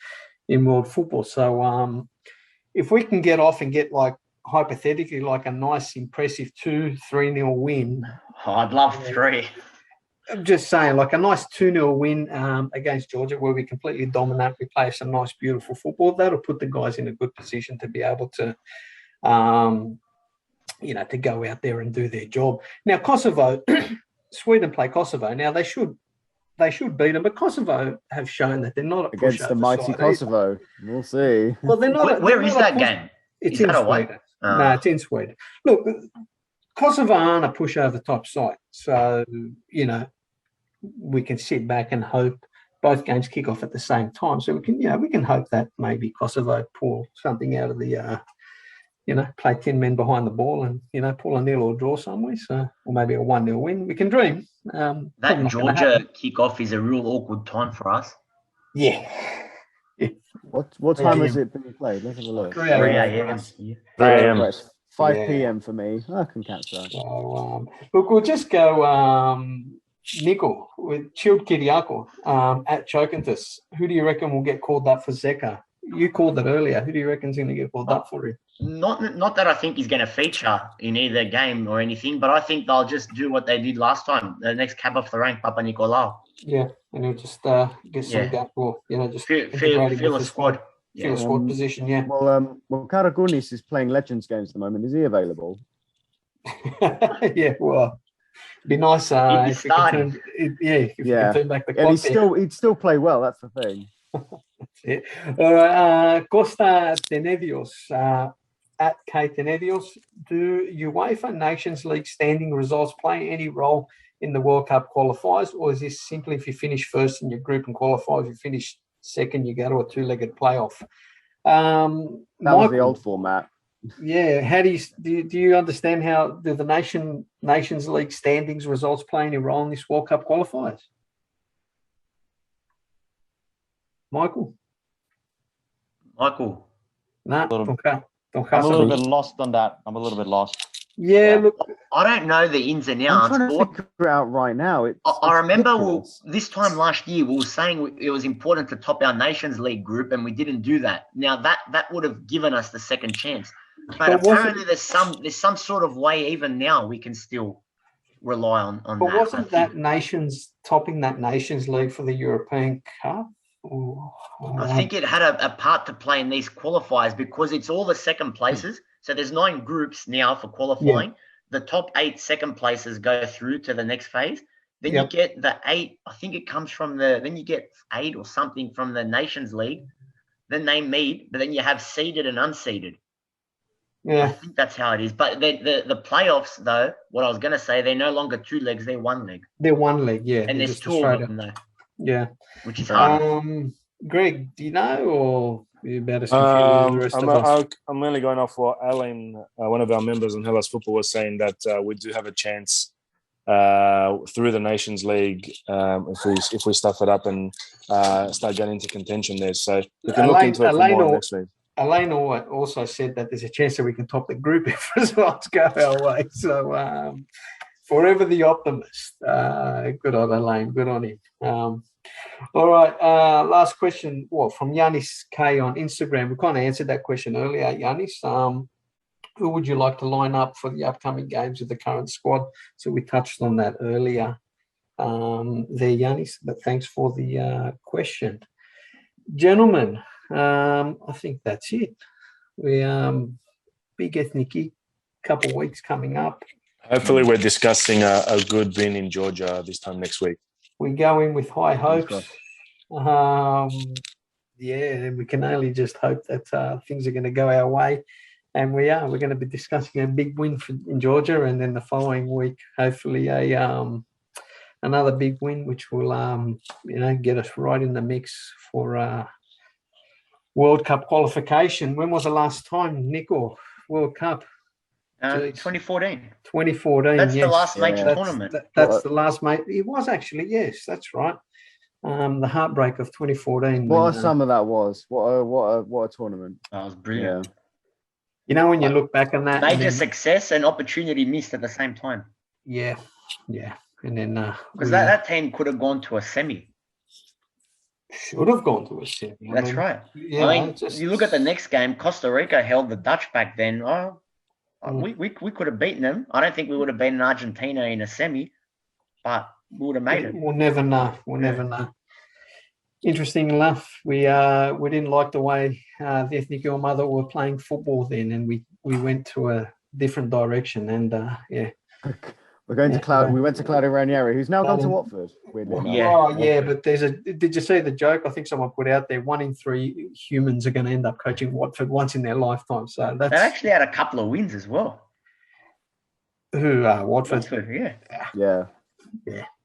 in world football. So if we can get off and get like hypothetically like a nice, impressive 2-3-0 win. Oh, I'd love 3. I'm just saying, like a nice 2-0 win against Georgia where we completely dominate, we play some nice, beautiful football. That'll put the guys in a good position to be able to, to go out there and do their job. Now, Kosovo, Sweden play Kosovo. Now, they should beat them, but Kosovo have shown that they're not against the mighty Kosovo. Either. We'll see. Well, they're not. Where is that game? It's in Sweden. No, it's in Sweden. Look, Kosovo aren't a pushover type side, so we can sit back and hope both games kick off at the same time. So we can hope that maybe Kosovo pull something out of the, play 10 men behind the ball and pull a nil or draw somewhere. So or maybe a 1-0 win. We can dream. That Georgia kick-off is a real awkward time for us. Yeah. What time has it been played? Let's have a look. 3 a.m. 3 a.m. 5 p.m. for me. I can catch that. So, look, we'll just go Nico with Chilled Kiriako at Chokintus. Who do you reckon will get called up for Zeka? You called it earlier. Who do you reckon's going to get called up for it? Not that I think he's going to feature in either game or anything, but I think they'll just do what they did last time. The next cab off the rank, Papa Nicolau. Yeah, and he'll just get some gap or just feel a squad. Feel a squad position. Yeah. Well, Karagunis is playing Legends games at the moment. Is he available? Yeah. Well, it'd be nice if we could turn. If we could turn back the clock. And he'd still play well. That's the thing. That's it. All right. Costa Tenedios at K Tenedios. Do UEFA Nations League standing results play any role in the World Cup qualifiers, or is this simply if you finish first in your group and qualify, if you finish second, you go to a 2-legged playoff? That was the old format. Yeah. How do you understand how do the Nations League standings results play any role in this World Cup qualifiers? Michael? No, okay. I'm a little bit lost on that. Yeah, look. I don't know the ins and outs. I'm trying to figure it out right now. I remember this time last year, we were saying it was important to top our Nations League group, and we didn't do that. Now, that would have given us the second chance. But apparently there's some sort of way, even now, we can still rely on that. But wasn't that topping that Nations League for the European Cup? I think it had a part to play in these qualifiers because it's all the second places. So there's 9 groups now for qualifying. Yeah. The top 8 second places go through to the next phase. Then you get the 8. I think it comes from then you get 8 or something from the Nations League. Then they meet, but then you have seeded and unseeded. Yeah. I think that's how it is. But the playoffs, though, what I was going to say, they're no longer 2 legs, they're 1 leg. They're 1 leg, yeah. And there's 2 of them, though. Yeah. Which is hard. Greg, do you know, or are you about as confused as the rest of us? I'm only going off what Alan, one of our members on Hellas Football, was saying that we do have a chance through the Nations League if we stuff it up and start getting into contention there. So we can look into it for more next week. Elaine also said that there's a chance that we can top the group if results go our way. So forever the optimist. Good on Elaine. Good on him. All right. Last question. From Yanis K on Instagram. We kind of answered that question earlier, Yanis. Who would you like to line up for the upcoming games with the current squad? So we touched on that earlier there, Yanis. But thanks for the question. Gentlemen, I think that's it. We big ethnic couple of weeks coming up. Hopefully we're discussing a good win in Georgia this time next week. We go in with high hopes. We can only just hope that things are going to go our way. And we're going to be discussing a big win in Georgia, and then the following week, hopefully another big win, which will get us right in the mix for World Cup qualification. When was the last time, Nico, World Cup? 2014. 2014. That's the last major tournament. That's the last major. It was actually, yes, that's right. The heartbreak of 2014. What a summer that was! What a tournament! That was brilliant. Yeah. When you look back on that, major success and opportunity missed at the same time. Yeah. And then because that team could have gone to a semi. Should have gone to a semi. That's right. Yeah, you look at the next game. Costa Rica held the Dutch back then. Oh, We could have beaten them. I don't think we would have beaten Argentina in a semi, but we would have made it. We'll never know. We'll never know. Interesting enough, we didn't like the way the ethnic Omada were playing football then, and we went to a different direction. And we're going to Cloud. We went to Claudio Ranieri, who's now gone to Watford. Weirdly enough. But did you see the joke? I think someone put out there: 1 in 3 humans are going to end up coaching Watford once in their lifetime. So they actually had a couple of wins as well. Who Watford? Yeah.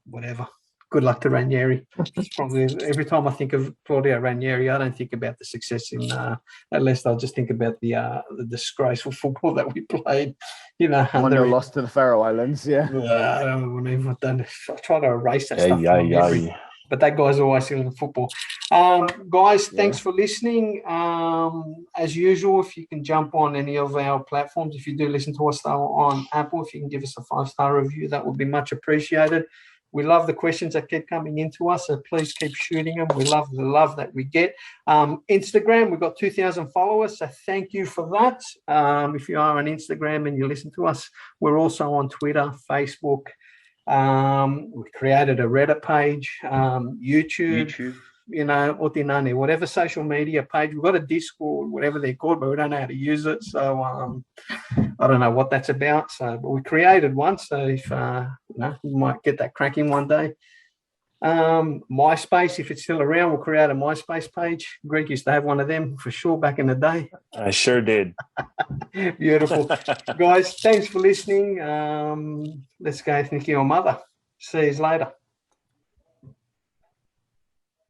Whatever. Good luck to Ranieri. That's probably every time I think of Claudio Ranieri, I don't think about the success in at least I'll just think about the disgraceful football that we played. 1-0 loss to the Faroe Islands. Yeah. I try to erase that stuff. But that guy's always still in football. Guys, thanks for listening. As usual, if you can jump on any of our platforms, if you do listen to us on Apple, if you can give us a 5-star review, that would be much appreciated. We love the questions that keep coming into us, so please keep shooting them. We love the love that we get. Instagram, we've got 2,000 followers, so thank you for that. If you are on Instagram and you listen to us, we're also on Twitter, Facebook. We created a Reddit page, YouTube. Otinane, whatever social media page. We've got a Discord, whatever they're called, but we don't know how to use it. So I don't know what that's about. But we created one. So if we might get that cracking one day. MySpace, if it's still around, we'll create a MySpace page. Greg used to have one of them for sure back in the day. I sure did. Beautiful. Guys, thanks for listening. Let's go Ethnic Omada. See you later.